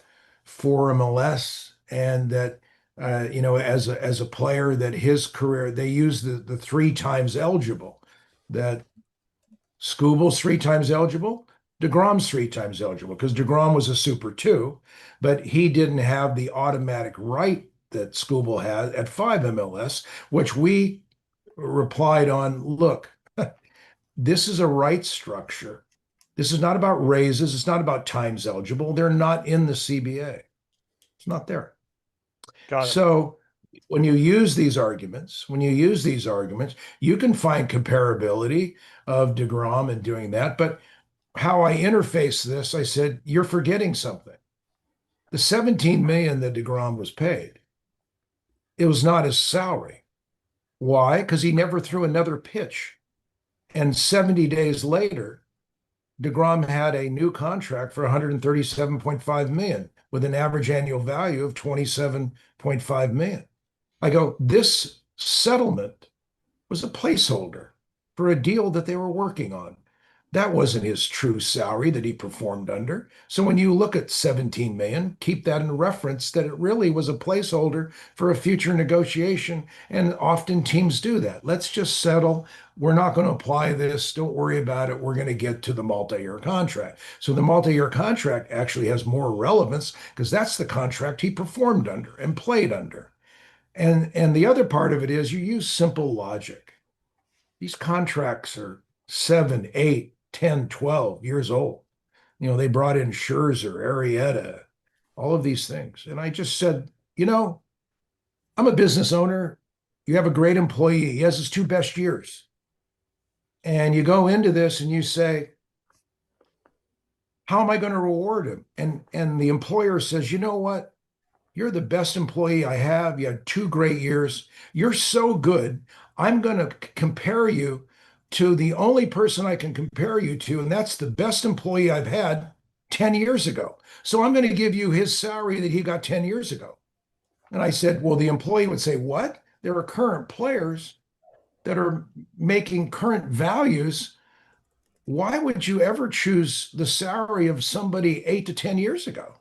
4 MLS, and that as a player, that his career, they used the 3 times eligible, that Skubal's 3 times eligible, DeGrom's 3 times eligible, because DeGrom was a Super 2, but he didn't have the automatic right that Skubal had at 5 MLS, which we replied on, look, this is a right structure. This is not about raises. It's not about times eligible. They're not in the CBA. It's not there. Got it. So when you use these arguments, you can find comparability of DeGrom in doing that. But how I interface this, I said, you're forgetting something. The $17 million that DeGrom was paid, it was not his salary. Why? Because he never threw another pitch. And 70 days later, DeGrom had a new contract for $137.5 million with an average annual value of $27.5 million. I go, this settlement was a placeholder for a deal that they were working on. That wasn't his true salary that he performed under. So when you look at $17 million, keep that in reference that it really was a placeholder for a future negotiation. And often teams do that. Let's just settle. We're not going to apply this. Don't worry about it. We're going to get to the multi-year contract. So the multi-year contract actually has more relevance because that's the contract he performed under and played under. And the other part of it is you use simple logic. These contracts are 7, 8, 10, 12 years old. They brought in Scherzer, Arrieta, all of these things. And I just said, I'm a business owner. You have a great employee. He has his 2 best years. And you go into this and you say, how am I going to reward him? And the employer says, you know what? You're the best employee I have. You had 2 great years. You're so good. I'm going to compare you to the only person I can compare you to, and that's the best employee I've had 10 years ago. So I'm going to give you his salary that he got 10 years ago. And I said, well, the employee would say, what? There are current players that are making current values. Why would you ever choose the salary of somebody 8 to 10 years ago?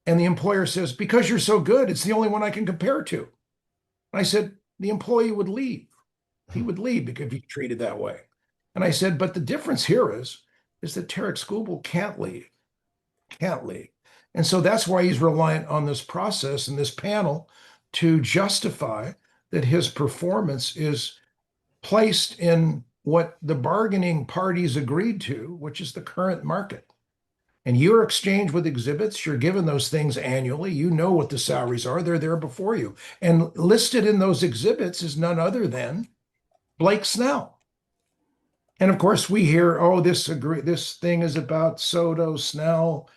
And the employer says, because you're so good, it's the only one I can compare to. And I said, the employee would leave. He would leave because he's treated that way. And I said, but the difference here is that Tarik Skubal can't leave. And so that's why he's reliant on this process and this panel to justify that his performance is placed in what the bargaining parties agreed to, which is the current market. And you're exchanged with exhibits. You're given those things annually. You know what the salaries are. They're there before you. And listed in those exhibits is none other than Blake Snell. And of course, we hear, oh, this thing is about Soto, Snell,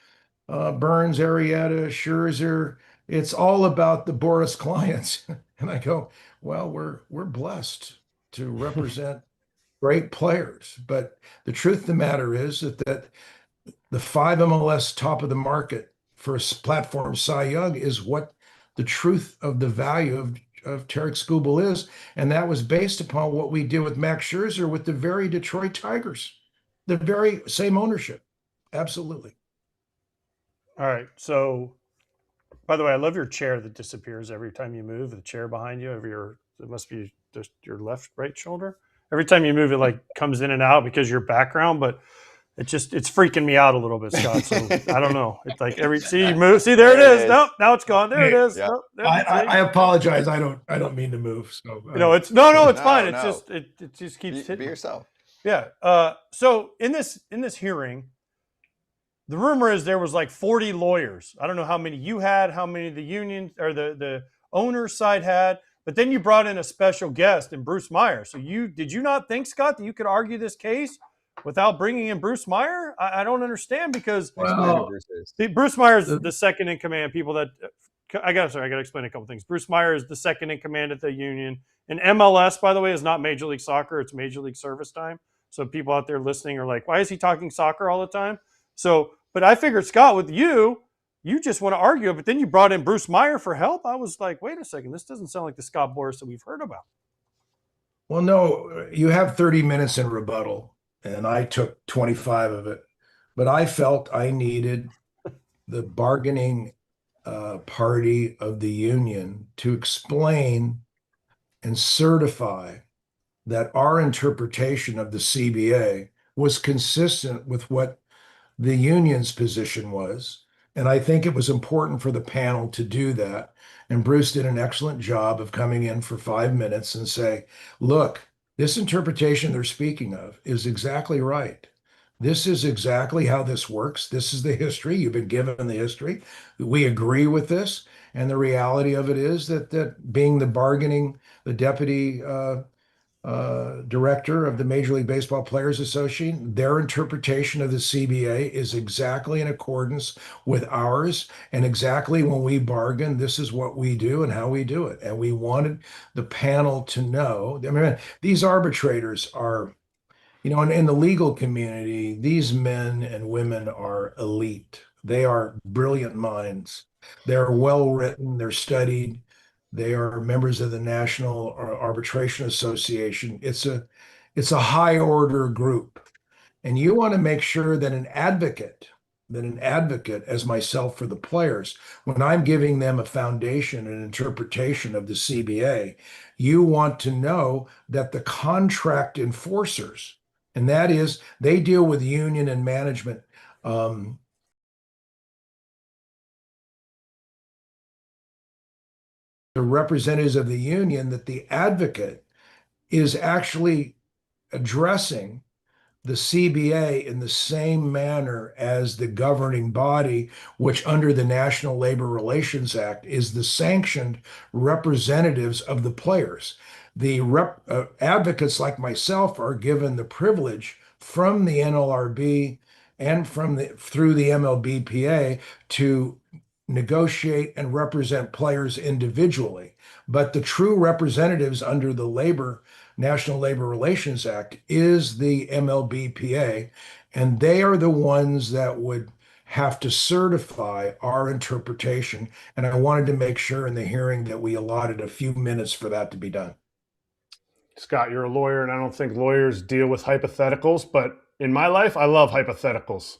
Burns, Arrieta, Scherzer. It's all about the Boras clients. And I go, well, we're blessed to represent great players. But the truth of the matter is that the 5 MLS top of the market for a platform Cy Young is what the truth of the value of Tarik Skubal is. And that was based upon what we did with Max Scherzer with the very Detroit Tigers, the very same ownership. Absolutely. All right. So, by the way, I love your chair that disappears every time you move. The chair behind you, it must be just your right shoulder. Every time you move, it like comes in and out because your background, but it's freaking me out a little bit, Scott. So I don't know. It's like you move. See, there it is. Nope, now it's gone. There it is. Yeah. Nope, I apologize. I don't mean to move. So it's fine. It's just it just keeps hitting. Be yourself. Yeah. So in this hearing, the rumor is there was like 40 lawyers. I don't know how many you had, how many the union or the owner's side had, but then you brought in a special guest in Bruce Meyer. So did you not think, Scott, that you could argue this case without bringing in Bruce Meyer? I don't understand because Bruce Meyer is the second in command. People that I got to explain a couple things. Bruce Meyer is the second in command at the union. And MLS, by the way, is not Major League Soccer. It's Major League Service Time. So people out there listening are like, why is he talking soccer all the time? So, but I figured, Scott, with you just want to argue it, but then you brought in Bruce Meyer for help. I was like, wait a second, this doesn't sound like the Scott Boras that we've heard about. Well, no, you have 30 minutes in rebuttal, and I took 25 of it. But I felt I needed the bargaining party of the union to explain and certify that our interpretation of the CBA was consistent with what the union's position was. And I think it was important for the panel to do that. And Bruce did an excellent job of coming in for 5 minutes and say, look, this interpretation they're speaking of is exactly right. This is exactly how this works. This is the history. You've been given the history. We agree with this. And the reality of it is that being the deputy director of the Major League Baseball Players Association, their interpretation of the CBA is exactly in accordance with ours. And exactly when we bargain, this is what we do and how we do it. And we wanted the panel to know. I mean, these arbitrators are, in the legal community, these men and women are elite. They are brilliant minds. They're well written. They're studied. They are members of the National Arbitration Association. It's a high order group. And you want to make sure that an advocate as myself for the players, when I'm giving them a foundation and interpretation of the CBA, you want to know that the contract enforcers, and that is they deal with union and management the representatives of the union, that the advocate is actually addressing the CBA in the same manner as the governing body, which under the National Labor Relations Act is the sanctioned representatives of the players. The advocates like myself are given the privilege from the NLRB and through the MLBPA to negotiate and represent players individually. But the true representatives under the labor National Labor Relations Act is the MLBPA, and they are the ones that would have to certify our interpretation. And I wanted to make sure in the hearing that we allotted a few minutes for that to be done. Scott, you're a lawyer, and I don't think lawyers deal with hypotheticals, but in my life, I love hypotheticals.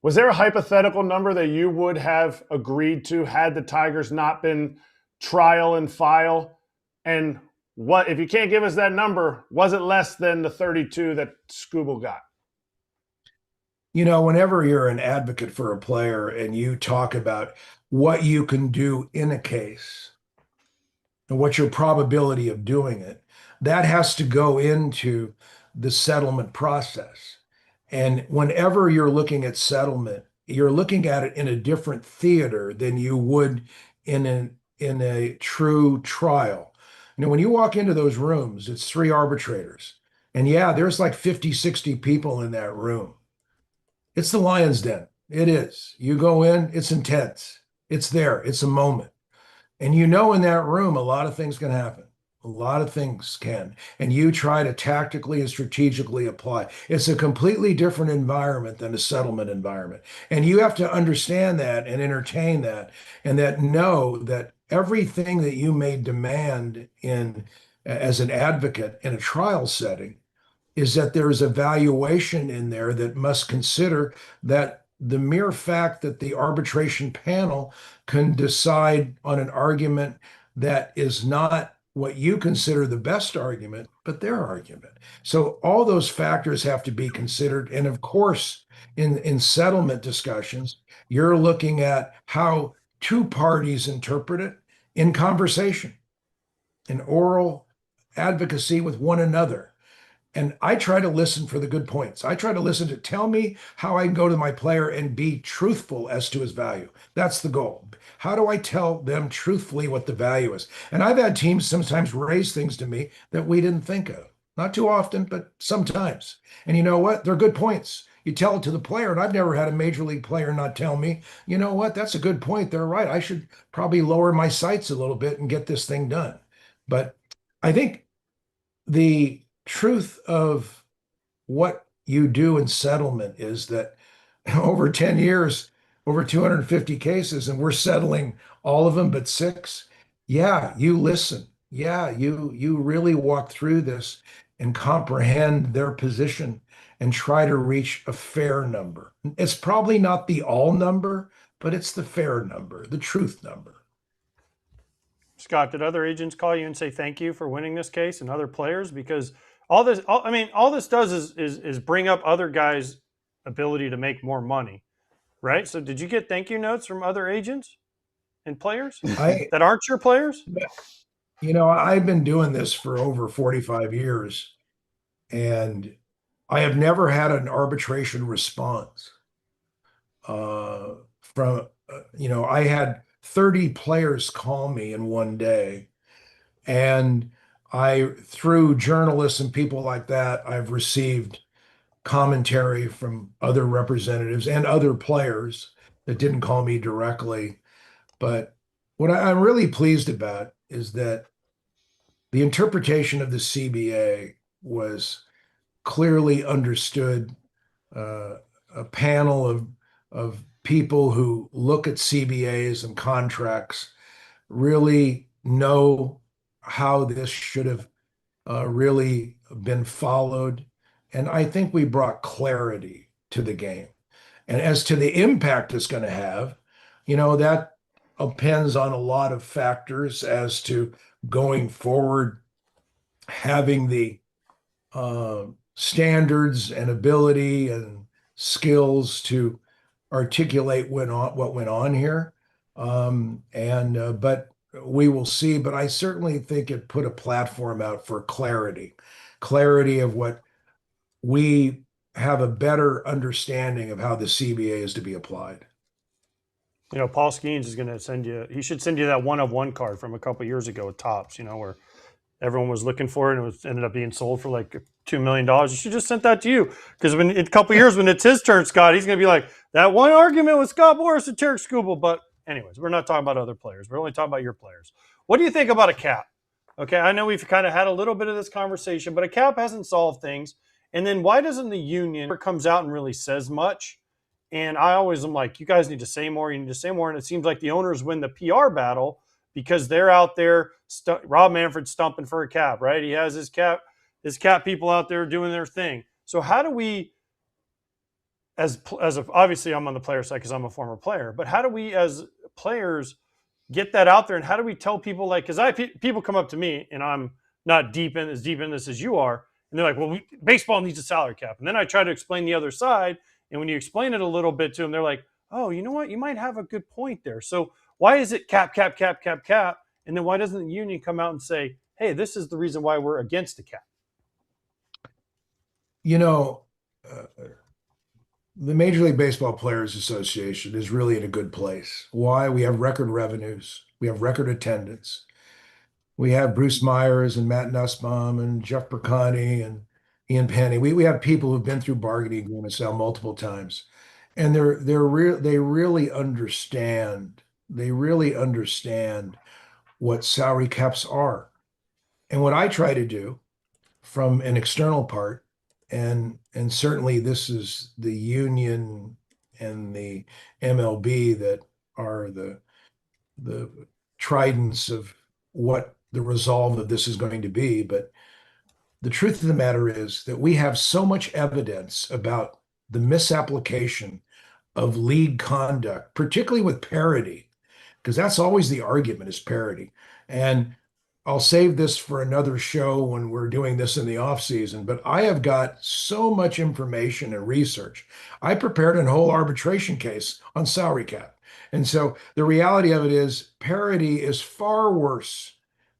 Was there a hypothetical number that you would have agreed to had the Tigers not been trial and file? And what, if you can't give us that number, was it less than the 32 that Skubal got? You know, whenever you're an advocate for a player and you talk about what you can do in a case and what's your probability of doing it, that has to go into the settlement process. And whenever you're looking at settlement, you're looking at it in a different theater than you would in a true trial. You know, when you walk into those rooms, it's 3 arbitrators. And yeah, there's like 50, 60 people in that room. It's the lion's den. It is. You go in, it's intense. It's there. It's a moment. And you know, in that room, a lot of things can happen. A lot of things can. And you try to tactically and strategically apply. It's a completely different environment than a settlement environment. And you have to understand that and entertain that, and that know that everything that you may demand in as an advocate in a trial setting is that there is a valuation in there that must consider that the mere fact that the arbitration panel can decide on an argument that is not what you consider the best argument, but their argument. So all those factors have to be considered. And of course, in settlement discussions, you're looking at how 2 parties interpret it in conversation, in oral advocacy with one another. And I try to listen for the good points. I try to listen to tell me how I can go to my player and be truthful as to his value. That's the goal. How do I tell them truthfully what the value is? And I've had teams sometimes raise things to me that we didn't think of. Not too often, but sometimes. And you know what? They're good points. You tell it to the player, and I've never had a major league player not tell me, you know what? That's a good point. They're right. I should probably lower my sights a little bit and get this thing done. But I think the truth of what you do in settlement is that over 10 years, over 250 cases, and we're settling all of them but 6. Yeah, you listen. Yeah, you really walk through this and comprehend their position and try to reach a fair number. It's probably not the all number, but it's the fair number, the truth number. Scott, did other agents call you and say thank you for winning this case and other players? Because all this does is bring up other guys' ability to make more money, right? So did you get thank you notes from other agents and players that aren't your players? You know, I've been doing this for over 45 years, and I have never had an arbitration response from, I had 30 players call me in one day, and through journalists and people like that, I've received commentary from other representatives and other players that didn't call me directly. But what I'm really pleased about is that the interpretation of the CBA was clearly understood. A panel of people who look at CBAs and contracts really know how this should have really been followed. And I think we brought clarity to the game. And as to the impact it's going to have, that depends on a lot of factors as to going forward, having the standards and ability and skills to articulate what went on here. But we will see. But I certainly think it put a platform out for clarity of what we have a better understanding of how the CBA is to be applied. Paul Skeens is going to he should send you that 1-of-1 card from a couple years ago with Topps, where everyone was looking for it and it ended up being sold for like $2 million. You should just sent that to you, because in a couple years when it's his turn, Scott, he's going to be like, that one argument with Scott Boras and Tarik Skubal. But anyways, we're not talking about other players. We're only talking about your players. What do you think about a cap? Okay, I know we've kind of had a little bit of this conversation, but a cap hasn't solved things. And then why doesn't the union comes out and really says much? And I always am like, you guys need to say more. You need to say more. And it seems like the owners win the PR battle because they're out there. Rob Manfred's stumping for a cap, right? He has his cap people out there doing their thing. So how do we, obviously I'm on the player side because I'm a former player, but how do we as players get that out there, and how do we tell people, like, because people come up to me and I'm not as deep in this as you are, and they're like, well, baseball needs a salary cap, and then I try to explain the other side, and when you explain it a little bit to them, they're like, oh, you know what, you might have a good point there. So why is it cap, and then why doesn't the union come out and say, hey, this is the reason why we're against the cap? You know, the Major League Baseball Players Association is really in a good place. Why? We have record revenues. We have record attendance. We have Bruce Myers and Matt Nussbaum and Jeff Bercani and Ian Penny. We have people who've been through bargaining agreements now multiple times, and they really understand. They really understand what salary caps are. And what I try to do from an external part, and certainly this is the union and the MLB that are the tridents of what the resolve of this is going to be. But the truth of the matter is that we have so much evidence about the misapplication of league conduct, particularly with parity, because that's always the argument, is parity. And I'll save this for another show when we're doing this in the off season, but I have got so much information and research. I prepared a whole arbitration case on salary cap. And so the reality of it is parity is far worse.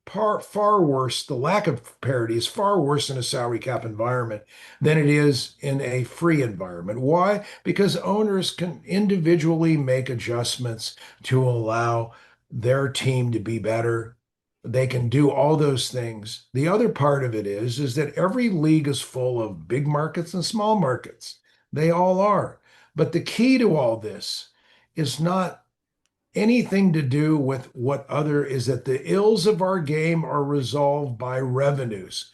Far worse. The lack of parity is far worse in a salary cap environment than it is in a free environment. Why? Because owners can individually make adjustments to allow their team to be better. They can do all those things. The other part of it is that every league is full of big markets and small markets. They all are. But the key to all this is not anything to do with is that the ills of our game are resolved by revenues.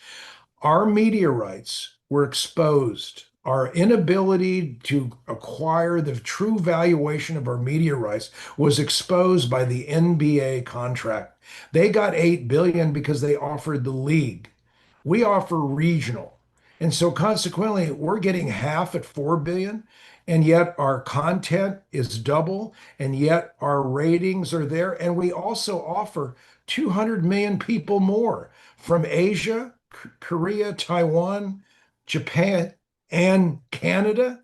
Our media rights were exposed. Our inability to acquire the true valuation of our media rights was exposed by the NBA contract. They got $8 billion because they offered the league. We offer regional. And so consequently, we're getting half at $4 billion, and yet our content is double, and yet our ratings are there. And we also offer 200 million people more from Asia, Korea, Taiwan, Japan, and Canada,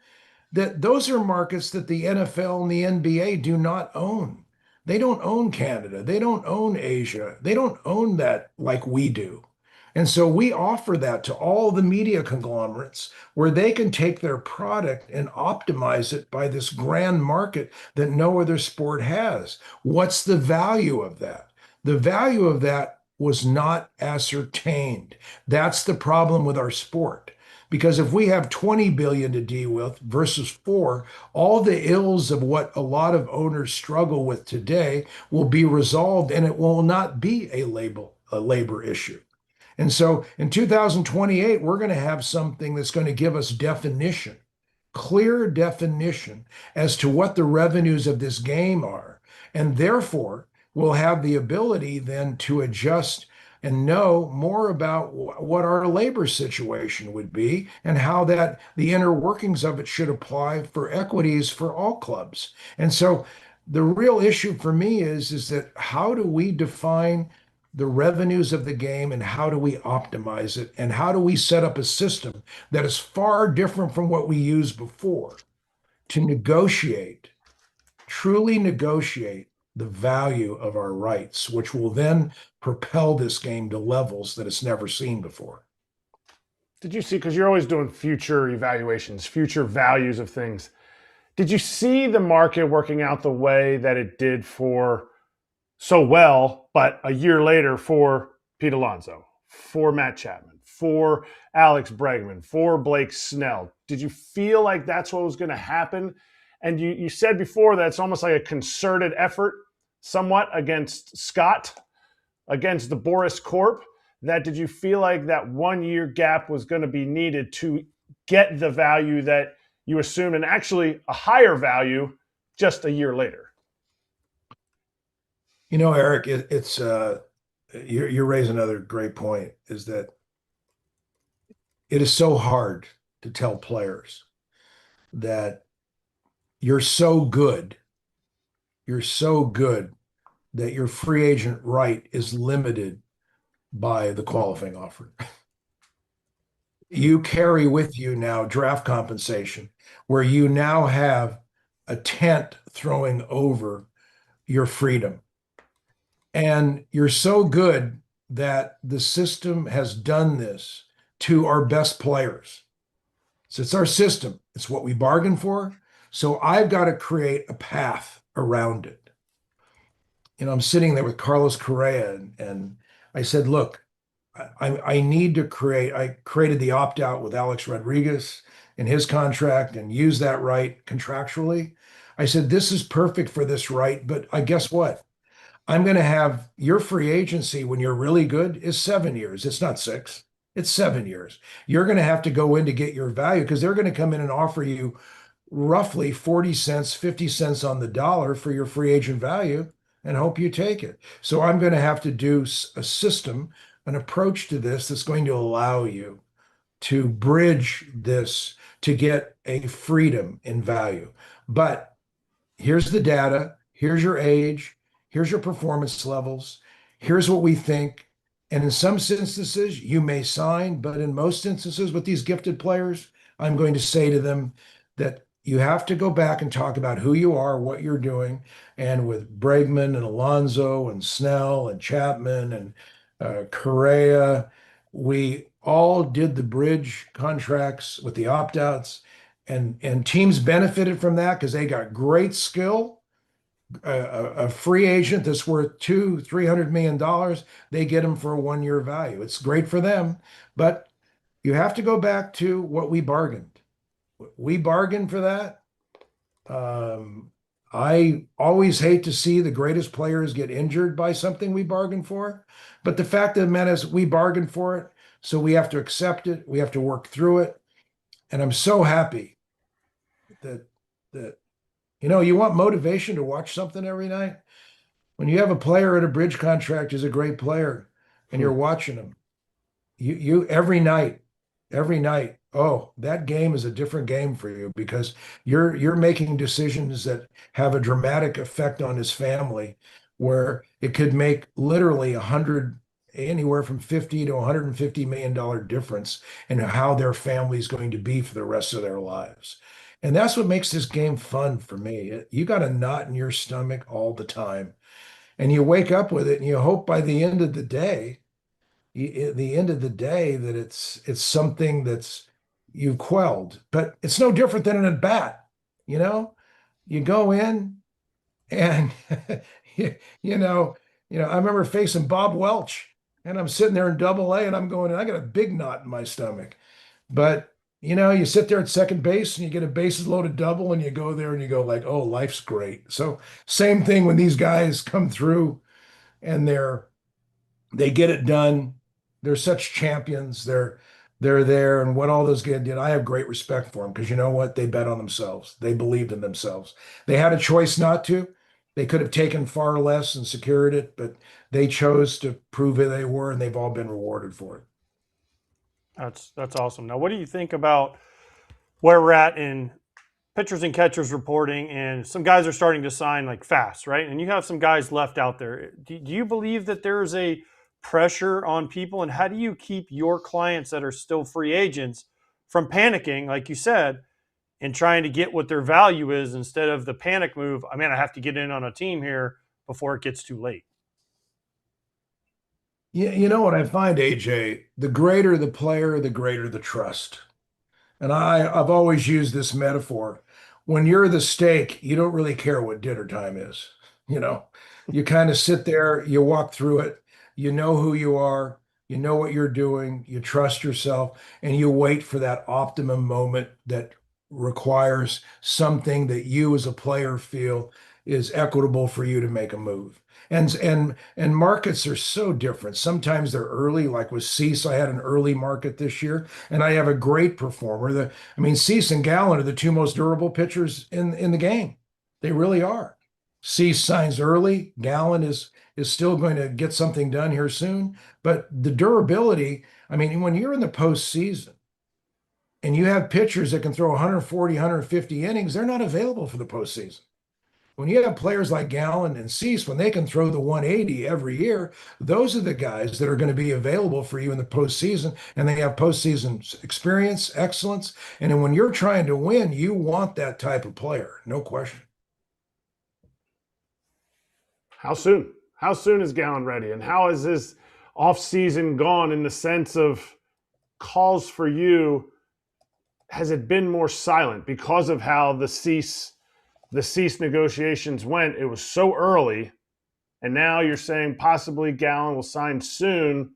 that those are markets that the NFL and the NBA do not own. They don't own Canada. They don't own Asia. They don't own that like we do. And so we offer that to all the media conglomerates where they can take their product and optimize it by this grand market that no other sport has. What's the value of that? The value of that was not ascertained. That's the problem with our sport. Because if we have 20 billion to deal with versus 4, all the ills of what a lot of owners struggle with today will be resolved, and it will not be a labor issue. And so in 2028, we're going to have something that's going to give us definition, clear definition as to what the revenues of this game are. And therefore, we'll have the ability then to adjust and know more about what our labor situation would be and how that the inner workings of it should apply for equities for all clubs. And so the real issue for me is that how do we define the revenues of the game, and how do we optimize it, and how do we set up a system that is far different from what we used before to negotiate, truly negotiate the value of our rights, which will then propel this game to levels that it's never seen before. Did you see, because you're always doing future evaluations, future values of things, did you see the market working out the way that it did for so well, but a year later for Pete Alonso, for Matt Chapman, for Alex Bregman, for Blake Snell? Did you feel like that's what was going to happen? And you said before that it's almost like a concerted effort somewhat against Scott, against the Boras Corp. that did you feel like that 1 year gap was going to be needed to get the value that you assumed, and actually a higher value just a year later? Eric, it's you're raising another great point, is that it is so hard to tell players that you're so good, that your free agent right is limited by the qualifying offer. You carry with you now draft compensation, where you now have a tent throwing over your freedom. And you're so good that the system has done this to our best players. So it's our system. It's what we bargained for. So I've got to create a path around it. I'm sitting there with Carlos Correa, and I said, look, I need to I created the opt-out with Alex Rodriguez in his contract and use that right contractually. I said, this is perfect for this right, but I guess what? I'm going to have your free agency when you're really good is 7 years. It's not 6. It's 7 years. You're going to have to go in to get your value, because they're going to come in and offer you roughly 40 cents, 50 cents on the dollar for your free agent value and hope you take it. So I'm going to have to do a system, an approach to this that's going to allow you to bridge this to get a freedom in value. But here's the data. Here's your age. Here's your performance levels. Here's what we think. And in some instances, you may sign, but in most instances with these gifted players, I'm going to say to them that you have to go back and talk about who you are, what you're doing. And with Bregman and Alonso and Snell and Chapman and Correa, we all did the bridge contracts with the opt-outs, and teams benefited from that because they got great skill. A free agent that's worth $200-300 million, they get him for a 1 year value. It's great for them, but you have to go back to what we bargained. We bargained for that. I always hate to see the greatest players get injured by something we bargained for, but the fact of the matter is we bargained for it, so we have to accept it. We have to work through it, and I'm so happy that you want motivation to watch something every night. When you have a player at a bridge contract who's a great player, and you're watching him, you every night, oh, that game is a different game for you, because you're making decisions that have a dramatic effect on his family, where it could make literally anywhere from $50 to $150 million difference in how their family is going to be for the rest of their lives. And that's what makes this game fun for me. You got a knot in your stomach all the time, and you wake up with it, and you hope by the end of the day, that it's something that's you've quelled. But it's no different than an at bat. You go in, and I remember facing Bob Welch, and I'm sitting there in Double-A, and I'm going, I got a big knot in my stomach. But you sit there at second base and you get a bases loaded double, and you go there and you go like, oh, life's great. So same thing when these guys come through and they get it done. They're such champions. They're there. And what all those guys did, I have great respect for them, because you know what? They bet on themselves. They believed in themselves. They had a choice not to. They could have taken far less and secured it, but they chose to prove who they were, and they've all been rewarded for it. That's awesome. Now, what do you think about where we're at in pitchers and catchers reporting, and some guys are starting to sign like fast, right? And you have some guys left out there. Do you believe that there's a pressure on people, and how do you keep your clients that are still free agents from panicking, like you said, and trying to get what their value is instead of the panic move? I mean, I have to get in on a team here before it gets too late. You know what I find, AJ, the greater the player, the greater the trust. And I've always used this metaphor. When you're the steak, you don't really care what dinner time is. You kind of sit there, you walk through it, you know who you are, you know what you're doing, you trust yourself, and you wait for that optimum moment that requires something that you as a player feel is equitable for you to make a move. And markets are so different. Sometimes they're early, like with Cease. I had an early market this year, and I have a great performer. Cease and Gallen are the two most durable pitchers in the game. They really are. Cease signs early. Gallen is still going to get something done here soon. But the durability, when you're in the postseason and you have pitchers that can throw 140, 150 innings, they're not available for the postseason. When you have players like Gallen and Cease, when they can throw the 180 every year, those are the guys that are going to be available for you in the postseason, and they have postseason experience, excellence. And then when you're trying to win, you want that type of player, no question. How soon? How soon is Gallen ready? And how has this offseason gone in the sense of calls for you? Has it been more silent because of how the Cease negotiations went? It was so early, and now you're saying possibly Gallen will sign soon.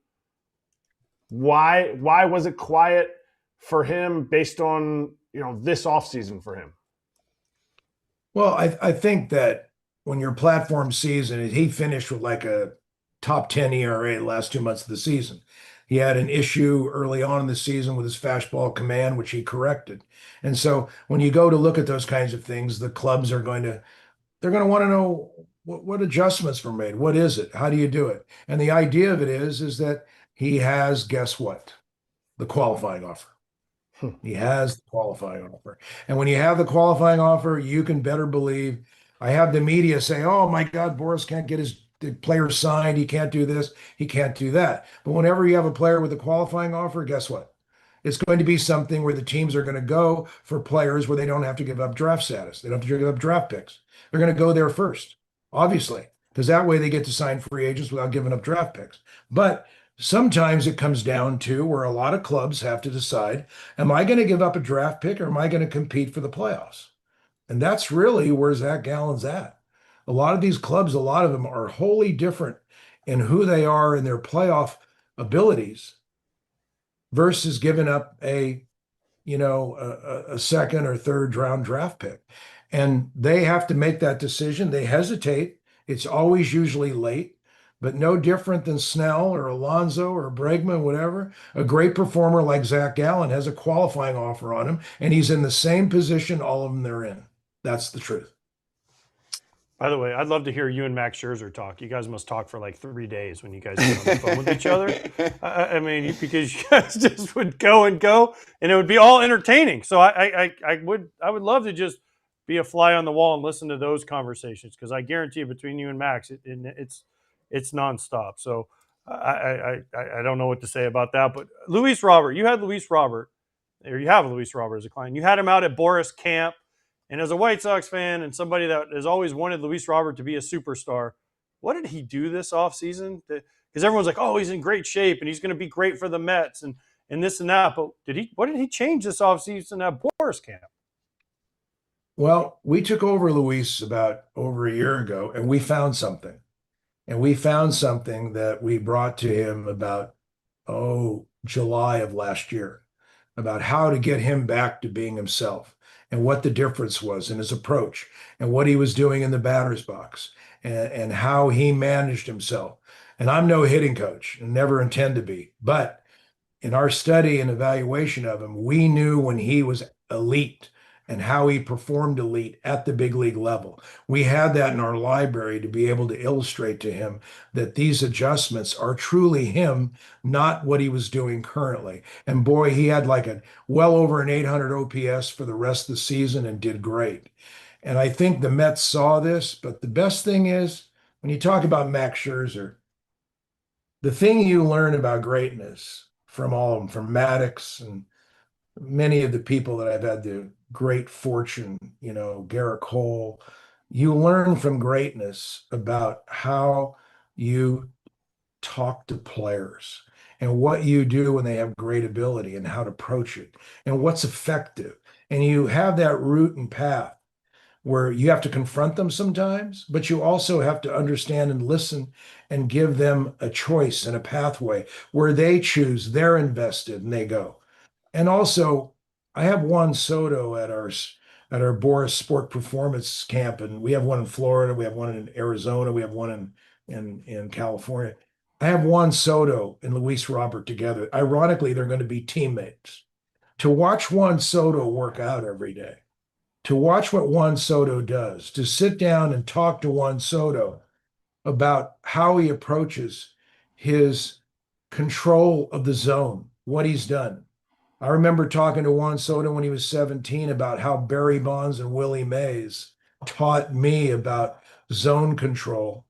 Why was it quiet for him based on this offseason for him? Well, I think that when your platform season, he finished with like a top 10 ERA the last 2 months of the season. He had an issue early on in the season with his fastball command, which he corrected. And so when you go to look at those kinds of things, the clubs they're going to want to know what adjustments were made. What is it? How do you do it? And the idea of it is that he has, guess what? The qualifying offer. He has the qualifying offer. And when you have the qualifying offer, you can better believe. I have the media say, oh my God, Boras can't get his player signed. He can't do this. He can't do that. But whenever you have a player with a qualifying offer, guess what? It's going to be something where the teams are going to go for players where they don't have to give up draft status. They don't have to give up draft picks. They're going to go there first, obviously, because that way they get to sign free agents without giving up draft picks. But sometimes it comes down to where a lot of clubs have to decide, am I going to give up a draft pick or am I going to compete for the playoffs? And that's really where Zack Gallen's at. A lot of these clubs, a lot of them are wholly different in who they are in their playoff abilities versus giving up a second or third round draft pick. And they have to make that decision. They hesitate. It's always usually late, but no different than Snell or Alonso or Bregman, whatever. A great performer like Zack Gallen has a qualifying offer on him, and he's in the same position all of them they're in. That's the truth. By the way, I'd love to hear you and Max Scherzer talk. You guys must talk for like 3 days when you guys get on the phone with each other. Because you guys just would go, and it would be all entertaining. So I would love to just be a fly on the wall and listen to those conversations, because I guarantee you, between you and Max, it's nonstop. So I don't know what to say about that. But Luis Robert, you have Luis Robert as a client. You had him out at Boras camp. And as a White Sox fan and somebody that has always wanted Luis Robert to be a superstar, what did he do this offseason? Because everyone's like, oh, he's in great shape and he's going to be great for the Mets and this and that. But what did he change this offseason at Boras camp? Well, we took over Luis about over a year ago, and we found something. And we found something that we brought to him about, July of last year, about how to get him back to being himself, and what the difference was in his approach and what he was doing in the batter's box and how he managed himself. And I'm no hitting coach and never intend to be, but in our study and evaluation of him, we knew when he was elite and how he performed elite at the big league level. We had that in our library to be able to illustrate to him that these adjustments are truly him, not what he was doing currently. And boy, he had well over an 800 OPS for the rest of the season and did great. And I think the Mets saw this, but the best thing is, when you talk about Max Scherzer, the thing you learn about greatness from all of them, from Maddox and many of the people that I've had the great fortune, Garrett Cole, you learn from greatness about how you talk to players and what you do when they have great ability and how to approach it and what's effective. And you have that route and path where you have to confront them sometimes, but you also have to understand and listen and give them a choice and a pathway where they choose, they're invested, and they go. And also, I have Juan Soto at our Boras Sport Performance Camp, and we have one in Florida, we have one in Arizona, we have one in in California. I have Juan Soto and Luis Robert together. Ironically, they're going to be teammates. To watch Juan Soto work out every day, to watch what Juan Soto does, to sit down and talk to Juan Soto about how he approaches his control of the zone, what he's done. I remember talking to Juan Soto when he was 17 about how Barry Bonds and Willie Mays taught me about zone control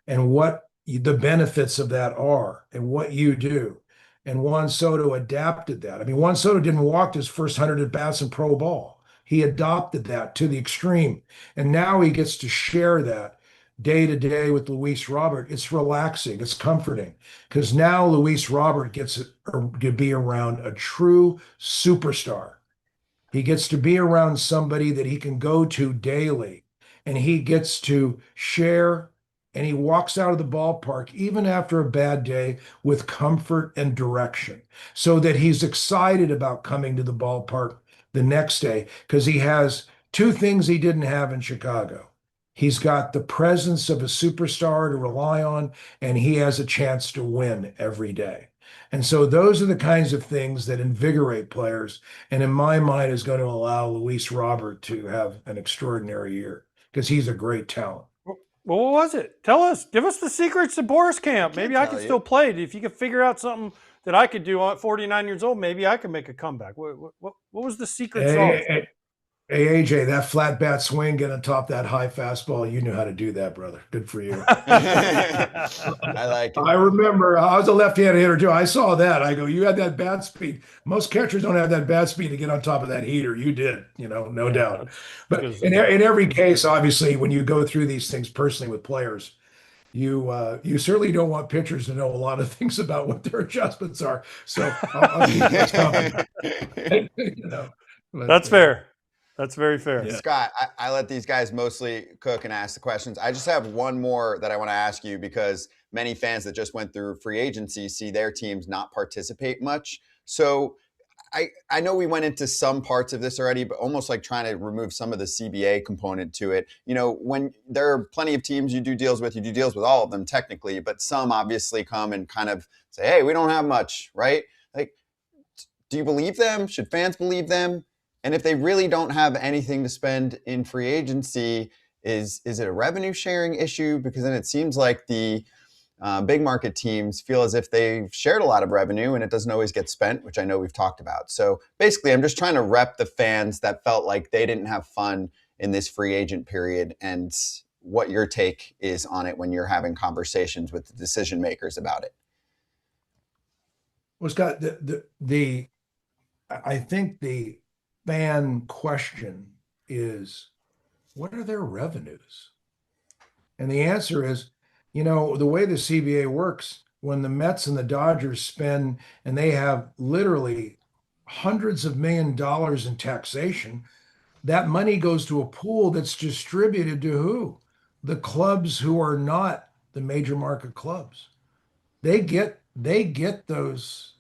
and what the benefits of that are and what you do. And Juan Soto adapted that. I mean, Juan Soto didn't walk his first 100 at bats in pro ball. He adopted that to the extreme. And now he gets to share that day to day with Luis Robert. It's relaxing, it's comforting, because now Luis Robert gets to be around a true superstar. He gets to be around somebody that he can go to daily, and he gets to share, and he walks out of the ballpark even after a bad day with comfort and direction, so that he's excited about coming to the ballpark the next day, because he has two things he didn't have in Chicago. He's got the presence of a superstar to rely on, and he has a chance to win every day. And so those are the kinds of things that invigorate players, and in my mind is going to allow Luis Robert to have an extraordinary year because he's a great talent. Well, what was it? Tell us. Give us the secrets to Boras camp. Maybe I can still play. If you could figure out something that I could do at 49 years old, maybe I could make a comeback. What was the secret sauce? Hey, AJ, that flat bat swing getting on top that high fastball, you knew how to do that, brother. Good for you. I like it. I remember I was a left-handed hitter too. I saw that. I go, you had that bat speed. Most catchers don't have that bat speed to get on top of that heater. You did, no doubt. But in every case, obviously, when you go through these things personally with players, you certainly don't want pitchers to know a lot of things about what their adjustments are. So I'll keep this coming. That's fair. That's very fair. Yeah. Scott, I let these guys mostly cook and ask the questions. I just have one more that I want to ask you, because many fans that just went through free agency see their teams not participate much. So I know we went into some parts of this already, but almost like trying to remove some of the CBA component to it. When there are plenty of teams you do deals with all of them technically, but some obviously come and kind of say, hey, we don't have much, right? Like, do you believe them? Should fans believe them? And if they really don't have anything to spend in free agency, is it a revenue sharing issue? Because then it seems like the big market teams feel as if they've shared a lot of revenue and it doesn't always get spent, which I know we've talked about. So basically, I'm just trying to rep the fans that felt like they didn't have fun in this free agent period, and what your take is on it when you're having conversations with the decision makers about it. Well, Scott, I think the fan question is, what are their revenues? And the answer is, the way the CBA works, when the Mets and the Dodgers spend, and they have literally hundreds of $1 million in taxation, that money goes to a pool that's distributed to who? The clubs who are not the major market clubs. They get those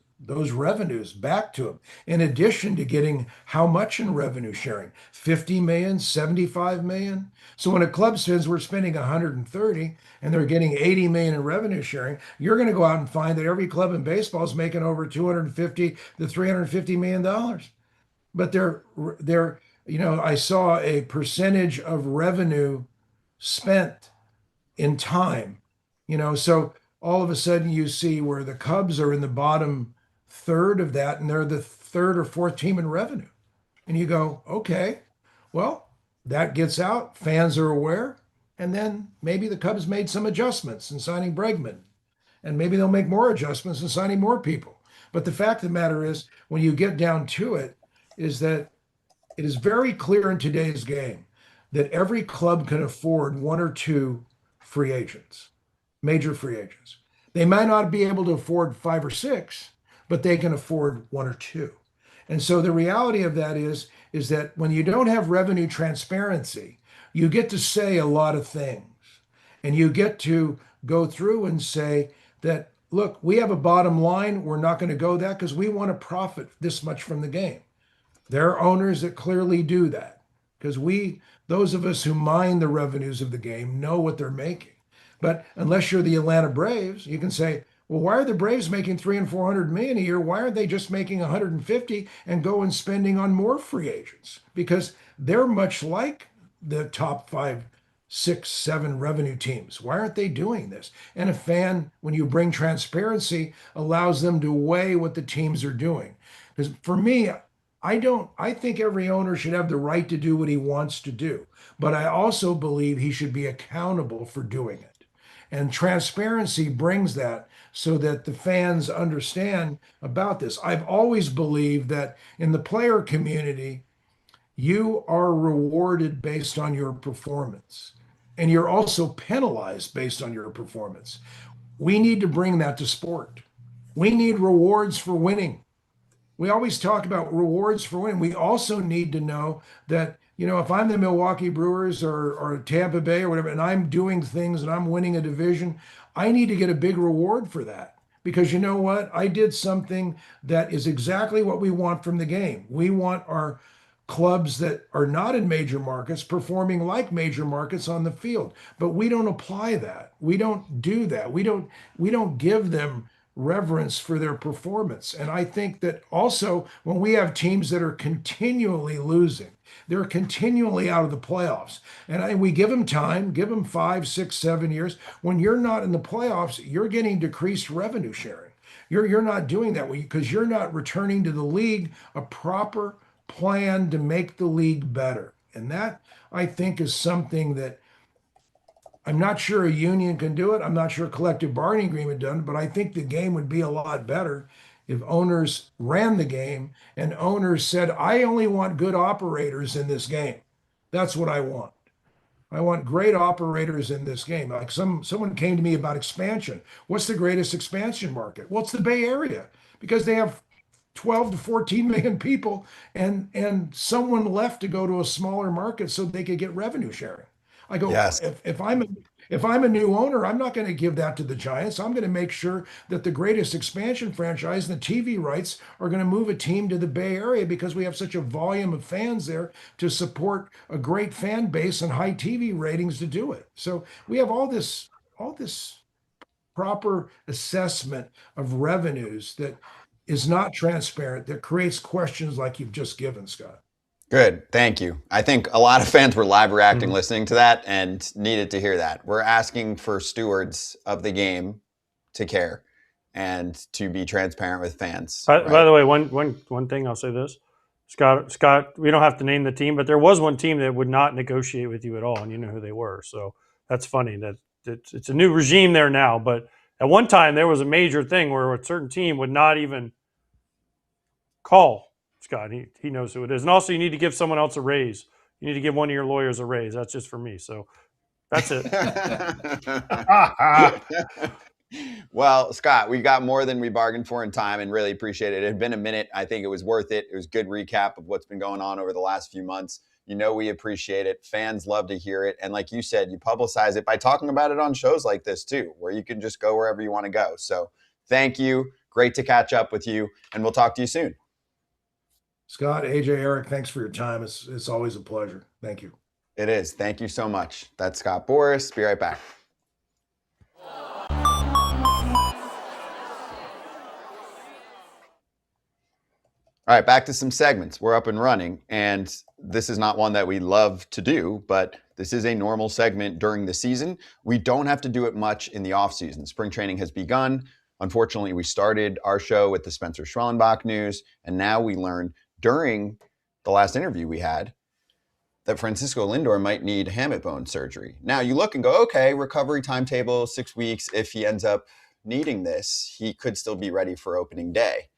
revenues back to them, in addition to getting how much in revenue sharing? 50 million, 75 million. So when a club says we're spending 130 and they're getting 80 million in revenue sharing, you're going to go out and find that every club in baseball is making over 250 to 350 million dollars. But they're I saw a percentage of revenue spent in time, so all of a sudden you see where the Cubs are in the bottom third of that, and they're the third or fourth team in revenue. And you go, okay, well, that gets out. Fans are aware. And then maybe the Cubs made some adjustments in signing Bregman. And maybe they'll make more adjustments in signing more people. But the fact of the matter is, when you get down to it, is that it is very clear in today's game that every club can afford one or two free agents, major free agents. They might not be able to afford 5 or 6, but they can afford 1 or 2. And so the reality of that is that when you don't have revenue transparency, you get to say a lot of things. And you get to go through and say that, look, we have a bottom line. We're not going to go that because we want to profit this much from the game. There are owners that clearly do that, because those of us who mine the revenues of the game know what they're making. But unless you're the Atlanta Braves, you can say, well, why are the Braves making 300 and 400 million a year? Why aren't they just making 150 and go and spending on more free agents? Because they're much like the top 5, 6, 7 revenue teams. Why aren't they doing this? And a fan, when you bring transparency, allows them to weigh what the teams are doing. Because for me, I think every owner should have the right to do what he wants to do, but I also believe he should be accountable for doing it. And transparency brings that so that the fans understand about this. I've always believed that in the player community, you are rewarded based on your performance, and you're also penalized based on your performance. We need to bring that to sport. We need rewards for winning. We always talk about rewards for winning. We also need to know that, if I'm the Milwaukee Brewers or Tampa Bay or whatever, and I'm doing things and I'm winning a division, I need to get a big reward for that. Because you know what? I did something that is exactly what we want from the game. We want our clubs that are not in major markets performing like major markets on the field. But we don't apply that. We don't do that. We don't give them reverence for their performance. And I think that also when we have teams that are continually losing, they're continually out of the playoffs. And we give them time, give them 5, 6, 7 years. When you're not in the playoffs, you're getting decreased revenue sharing. You're not doing that because you're not returning to the league a proper plan to make the league better. And that, I think, is something that I'm not sure a union can do it. I'm not sure a collective bargaining agreement done, but I think the game would be a lot better if owners ran the game and owners said, I only want good operators in this game. That's what I want. I want great operators in this game. Like someone came to me about expansion. What's the greatest expansion market? Well, it's the Bay Area because they have 12 to 14 million people and someone left to go to a smaller market so they could get revenue sharing. I go, Yes. if I'm a new owner, I'm not going to give that to the Giants. I'm going to make sure that the greatest expansion franchise and the TV rights are going to move a team to the Bay Area because we have such a volume of fans there to support a great fan base and high TV ratings to do it. So we have all this proper assessment of revenues that is not transparent, that creates questions like you've just given, Scott. Good. Thank you. I think a lot of fans were live reacting, listening to that, and needed to hear that. We're asking for stewards of the game to care and to be transparent with fans. By the way, one thing I'll say this, Scott, we don't have to name the team, but there was one team that would not negotiate with you at all, and you know who they were. So that's funny that it's a new regime there now. But at one time, there was a major thing where a certain team would not even call Scott. He knows who it is. And also, you need to give someone else a raise. You need to give one of your lawyers a raise. That's just for me. So that's it. Well, Scott, we got more than we bargained for in time and really appreciate it. It had been a minute. I think it was worth it. It was a good recap of what's been going on over the last few months. We appreciate it. Fans love to hear it. And like you said, you publicize it by talking about it on shows like this too, where you can just go wherever you want to go. So thank you. Great to catch up with you. And we'll talk to you soon. Scott, AJ, Eric, thanks for your time. It's always a pleasure. Thank you. It is. Thank you so much. That's Scott Boras. Be right back. All right, back to some segments. We're up and running, and this is not one that we love to do, but this is a normal segment during the season. We don't have to do it much in the offseason. Spring training has begun. Unfortunately, we started our show with the Spencer Schwellenbach news, and now we learned during the last interview we had that Francisco Lindor might need hamate bone surgery. Now you look and go, okay, recovery timetable, 6 weeks. If he ends up needing this, he could still be ready for opening day.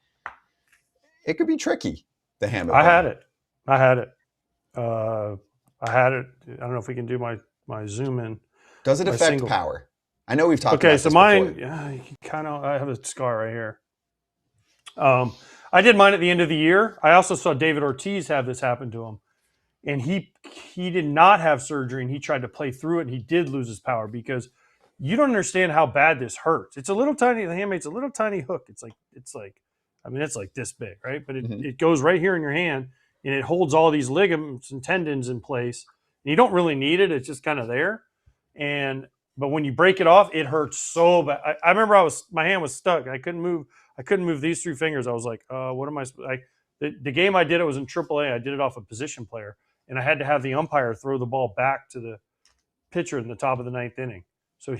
It could be tricky, the hamate bone. I had it. I had it. I don't know if we can do my zoom in. Does it affect power? I know we've talked about this before. Okay, so mine, I have a scar right here. I did mine at the end of the year. I also saw David Ortiz have this happen to him. And he did not have surgery, and he tried to play through it, and he did lose his power because you don't understand how bad this hurts. It's a little tiny, the hamate's a little tiny hook. It's like this big, right? But it goes right here in your hand, and it holds all these ligaments and tendons in place. And you don't really need it. It's just kind of there. And But when you break it off, it hurts so bad. I remember my hand was stuck. I couldn't move these 3 fingers. I was like, what am I? The game I did it was in AAA. I did it off a position player, and I had to have the umpire throw the ball back to the pitcher in the top of the 9th inning. So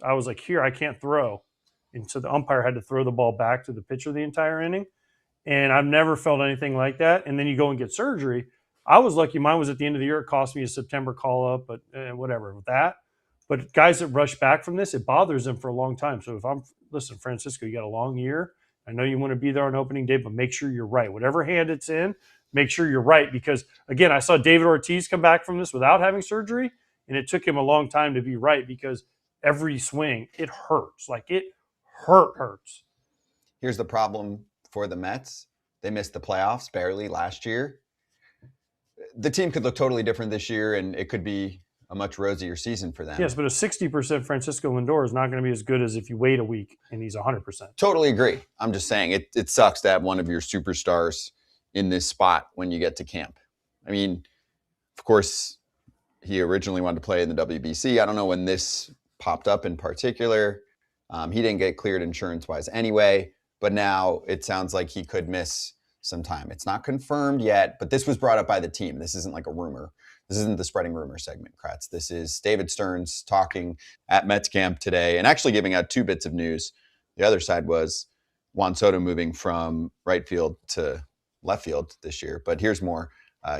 I was like, here, I can't throw. And so the umpire had to throw the ball back to the pitcher the entire inning. And I've never felt anything like that. And then you go and get surgery. I was lucky. Mine was at the end of the year. It cost me a September call-up, but whatever with that. But guys that rush back from this, it bothers them for a long time. So listen, Francisco, you got a long year. I know you want to be there on opening day, but make sure you're right. Whatever hand it's in, make sure you're right. Because, again, I saw David Ortiz come back from this without having surgery, and it took him a long time to be right because every swing, it hurts. Like, it hurts. Here's the problem for the Mets. They missed the playoffs barely last year. The team could look totally different this year, and it could be a much rosier season for them. Yes, but a 60% Francisco Lindor is not going to be as good as if you wait a week and he's 100%. Totally agree. I'm just saying it sucks to have one of your superstars in this spot when you get to camp. I mean, of course, he originally wanted to play in the WBC. I don't know when this popped up in particular. He didn't get cleared insurance-wise anyway, but now it sounds like he could miss some time. It's not confirmed yet, but this was brought up by the team. This isn't like a rumor. This isn't the spreading rumor segment, Kratz. This is David Stearns talking at Mets camp today and actually giving out 2 bits of news. The other side was Juan Soto moving from right field to left field this year. But here's more.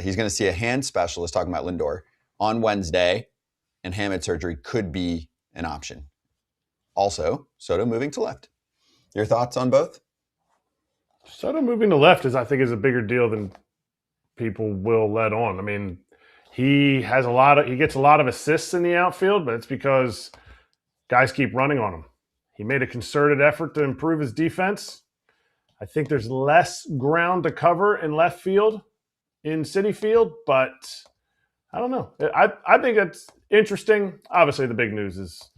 He's going to see a hand specialist, talking about Lindor, on Wednesday, and hamate surgery could be an option. Also, Soto moving to left. Your thoughts on both? Soto moving to left I think is a bigger deal than people will let on. I mean, he gets a lot of assists in the outfield, but it's because guys keep running on him. He made a concerted effort to improve his defense. I think there's less ground to cover in left field in Citi Field, but I don't know. I think it's interesting. Obviously, the big news is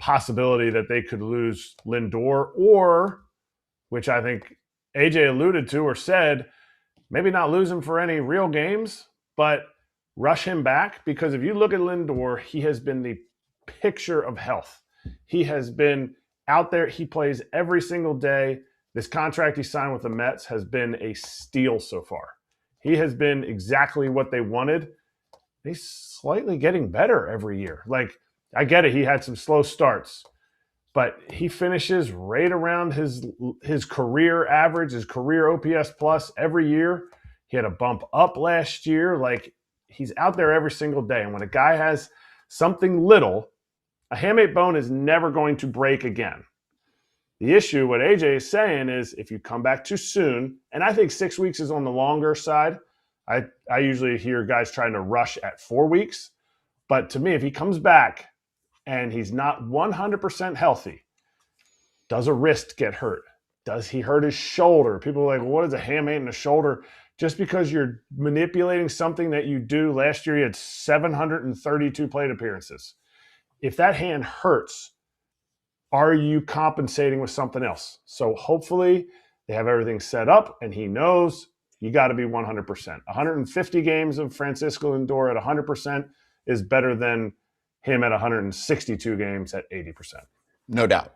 possibility that they could lose Lindor, or, which I think AJ alluded to or said, maybe not lose him for any real games, but rush him back. Because if you look at Lindor, he has been the picture of health. He has been out there. He plays every single day. This contract he signed with the Mets has been a steal so far. He has been exactly what they wanted. He's slightly getting better every year. Like, I get it. He had some slow starts, but he finishes right around his career average, his career OPS plus every year. He had a bump up last year. Like, he's out there every single day. And when a guy has something little, a hamate bone is never going to break again. The issue, what AJ is saying, is if you come back too soon, and I think 6 weeks is on the longer side. I usually hear guys trying to rush at 4 weeks. But to me, if he comes back and he's not 100% healthy, does a wrist get hurt? Does he hurt his shoulder? People are like, what is a hamate in the shoulder? Just because you're manipulating something that you do. Last year, you had 732 plate appearances. If that hand hurts, are you compensating with something else? So hopefully they have everything set up and he knows you got to be 100%. 150 games of Francisco Lindor at 100% is better than him at 162 games at 80%. No doubt.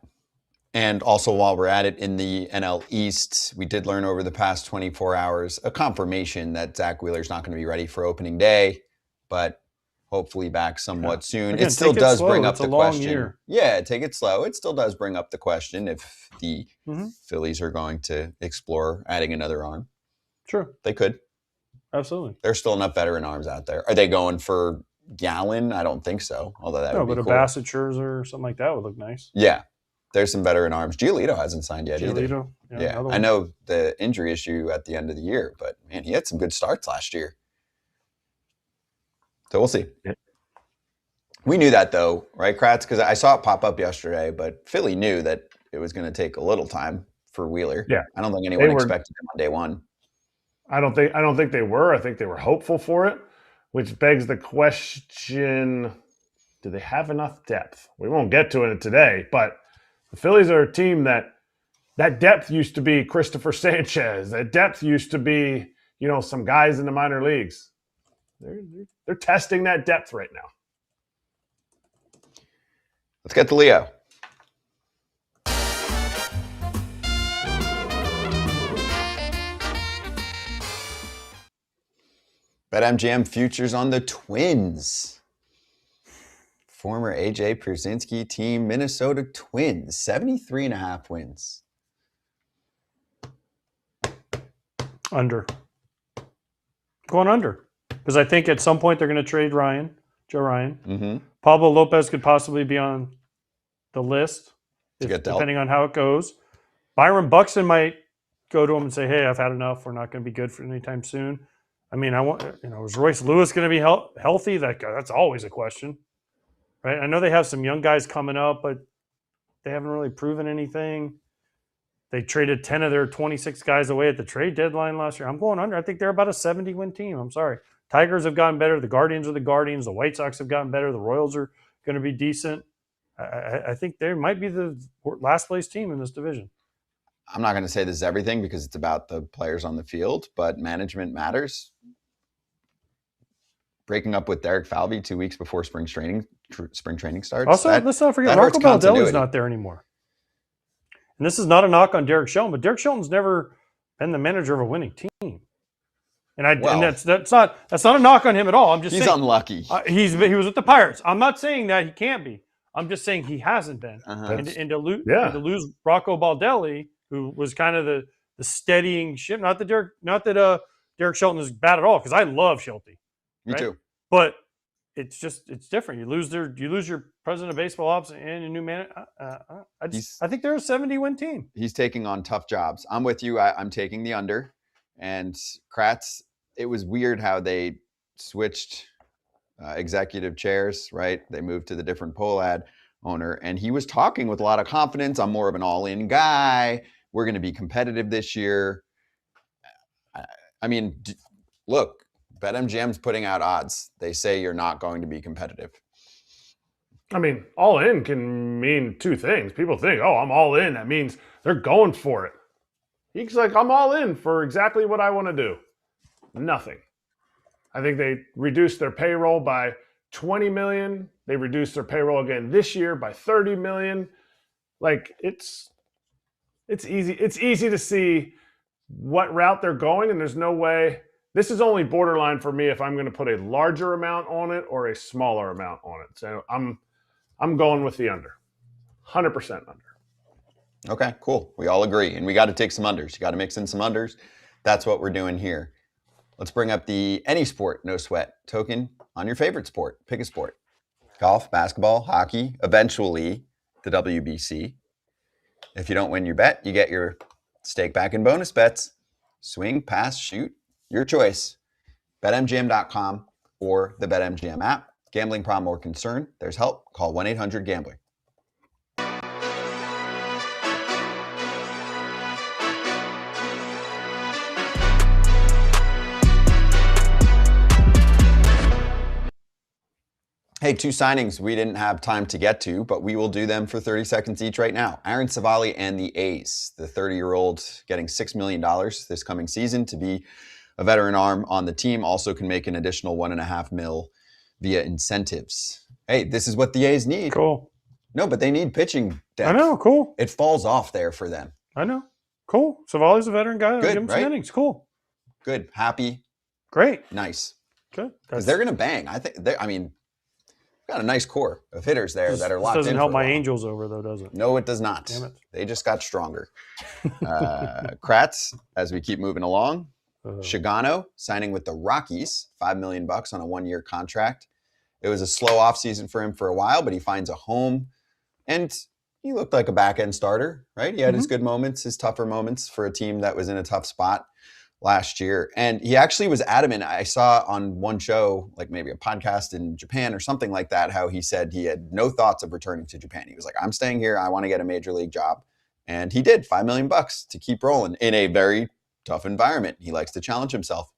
And also, while we're at it, in the NL East, we did learn over the past 24 hours a confirmation that Zack Wheeler's not going to be ready for opening day, but hopefully back somewhat soon. Again, it still does bring up it's the a long question. Year. Yeah, take it slow. It still does bring up the question if the Phillies are going to explore adding another arm. Sure. They could. Absolutely. There's still enough veteran arms out there. Are they going for Gallen? I don't think so, although that would be cool. cool. A Bassett, Scherzer, or something like that would look nice. Yeah. There's some veteran arms. Giolito hasn't signed yet either. Yeah. I know the injury issue at the end of the year, but man, he had some good starts last year. So we'll see. Yeah. We knew that though, right, Kratz? Because I saw it pop up yesterday, but Philly knew that it was going to take a little time for Wheeler. Yeah. I don't think anyone expected him on day one. I don't think they were. I think they were hopeful for it, which begs the question, do they have enough depth? We won't get to it today, but the Phillies are a team that depth used to be Christopher Sanchez. That depth used to be, some guys in the minor leagues. They're testing that depth right now. Let's get to Leo. BetMGM futures on the Twins. Former AJ Pierzynski team, Minnesota Twins, 73.5 wins. Under. Going under. Because I think at some point they're going to trade Joe Ryan. Mm-hmm. Pablo Lopez could possibly be on the list, depending on how it goes. Byron Buxton might go to him and say, hey, I've had enough. We're not going to be good for anytime soon. I mean, is Royce Lewis going to be healthy? That's always a question, right? I know they have some young guys coming up, but they haven't really proven anything. They traded 10 of their 26 guys away at the trade deadline last year. I'm going under. I think they're about a 70-win team. I'm sorry. Tigers have gotten better. The Guardians are the Guardians. The White Sox have gotten better. The Royals are going to be decent. I think they might be the last place team in this division. I'm not going to say this is everything because it's about the players on the field, but management matters. Breaking up with Derek Falvey 2 weeks before spring training starts. Also, let's not forget, Rocco Baldelli's not there anymore. And this is not a knock on Derek Shelton, but Derek Shelton's never been the manager of a winning team. And that's not a knock on him at all. I'm just saying he's unlucky. He was with the Pirates. I'm not saying that he can't be. I'm just saying he hasn't been. And to lose Rocco Baldelli, who was kind of the steadying ship. Not that Derek Shelton is bad at all, because I love Shelty. Me too. But it's different. You lose your president of baseball ops and your new manager. I think they're a 70-win team. He's taking on tough jobs. I'm with you. I'm taking the under. And Kratz, it was weird how they switched executive chairs, right? They moved to the different Polad owner, and he was talking with a lot of confidence. I'm more of an all-in guy. We're going to be competitive this year. I mean, look, BetMGM's putting out odds. They say you're not going to be competitive. I mean, all in can mean two things. People think, oh, I'm all in. That means they're going for it. He's like, I'm all in for exactly what I want to do. Nothing. I think they reduced their payroll by $20 million. They reduced their payroll again this year by $30 million. Like, it's easy. It's easy to see what route they're going, and there's no way. This is only borderline for me if I'm going to put a larger amount on it or a smaller amount on it. So I'm going with the under. 100% under. Okay, cool. We all agree. And we got to take some unders. You got to mix in some unders. That's what we're doing here. Let's bring up the any sport, no sweat token on your favorite sport. Pick a sport. Golf, basketball, hockey, eventually the WBC. If you don't win your bet, you get your stake back in bonus bets. Swing, pass, shoot, your choice. BetMGM.com or the BetMGM app. Gambling problem or concern? There's help. Call 1-800-GAMBLER. Hey, two signings we didn't have time to get to, but we will do them for 30 seconds each right now. Aaron Savali and the A's, the 30-year-old getting $6 million this coming season to be a veteran arm on the team, also can make an additional $1.5 million via incentives. Hey, this is what the A's need. Cool. No, but they need pitching depth. I know, cool. It falls off there for them. I know. Cool. Savali's a veteran guy. Good, give him some right? innings. Cool. Good. Happy. Great. Nice. Good. Because they're going to bang. I think got a nice core of hitters there that are locked in. Doesn't help my Angels over, though, does it? No, it does not. Damn it. They just got stronger. Kratz, as we keep moving along. Shigano signing with the Rockies, $5 million on a 1-year contract. It was a slow offseason for him for a while, but he finds a home. And he looked like a back-end starter, right? He had his good moments, his tougher moments for a team that was in a tough spot last year. And he actually was adamant. I saw on one show, like maybe a podcast in Japan or something like that, how he said he had no thoughts of returning to Japan. He was like, I'm staying here. I want to get a major league job. And he did, $5 million to keep rolling in a very tough environment. He likes to challenge himself.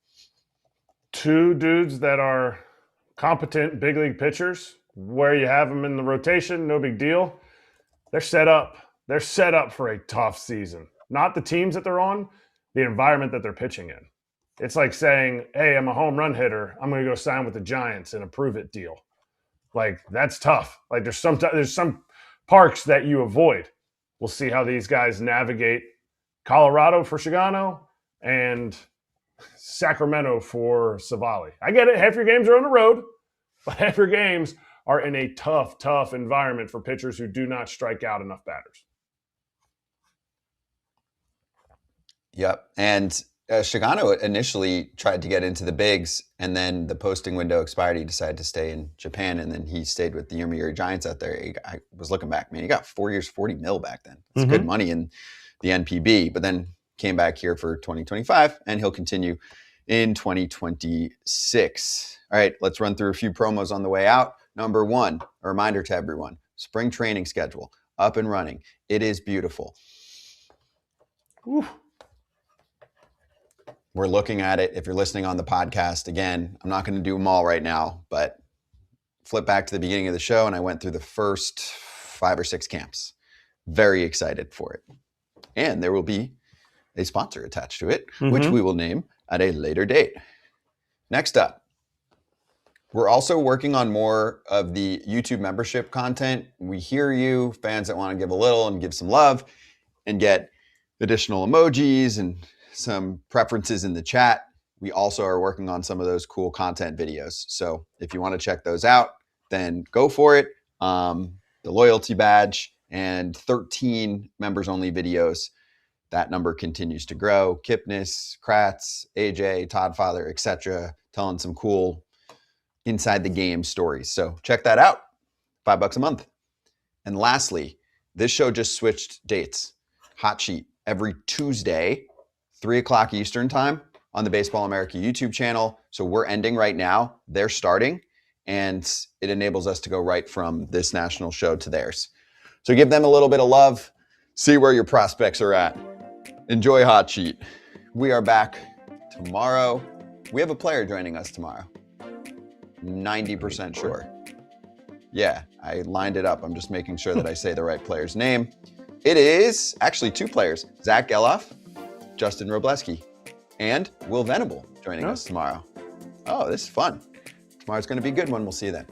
Two dudes that are competent big league pitchers, where you have them in the rotation, no big deal. They're set up. They're set up for a tough season. Not the teams that they're on, the environment that they're pitching in. It's like saying, hey, I'm a home run hitter. I'm going to go sign with the Giants in a prove-it deal. Like, that's tough. Like, there's some parks that you avoid. We'll see how these guys navigate Colorado for Shigano and Sacramento for Savali. I get it. Half your games are on the road, but half your games are in a tough environment for pitchers who do not strike out enough batters. Yep. And Shigano initially tried to get into the bigs, and then the posting window expired. He decided to stay in Japan, and then he stayed with the Yomiuri Giants out there. I was looking back, man, he got 4 years, $40 million back then. It's good money in the NPB, but then came back here for 2025, and he'll continue in 2026. All right, let's run through a few promos on the way out. Number one, a reminder to everyone, spring training schedule up and running. It is beautiful. Ooh. We're looking at it. If you're listening on the podcast, again, I'm not going to do them all right now, but flip back to the beginning of the show, and I went through the first 5 or 6 camps. Very excited for it. And there will be a sponsor attached to it, which we will name at a later date. Next up, we're also working on more of the YouTube membership content. We hear you, fans that want to give a little and give some love and get additional emojis and some preferences in the chat. We also are working on some of those cool content videos. So if you want to check those out, then go for it. The loyalty badge and 13 members only videos. That number continues to grow. Kipnis, Kratz, AJ, Todd Father, etc., telling some cool inside the game stories. So check that out. $5 a month. And lastly, this show just switched dates. Hot Sheet every Tuesday, 3 o'clock Eastern time on the Baseball America YouTube channel. So we're ending right now. They're starting, and it enables us to go right from this national show to theirs. So give them a little bit of love. See where your prospects are at. Enjoy Hot Sheet. We are back tomorrow. We have a player joining us tomorrow. 90% sure. Yeah, I lined it up. I'm just making sure that I say the right player's name. It is actually 2 players, Zach Geloff, Justin Robleski, and Will Venable joining us tomorrow. Oh, this is fun. Tomorrow's going to be a good one. We'll see you then.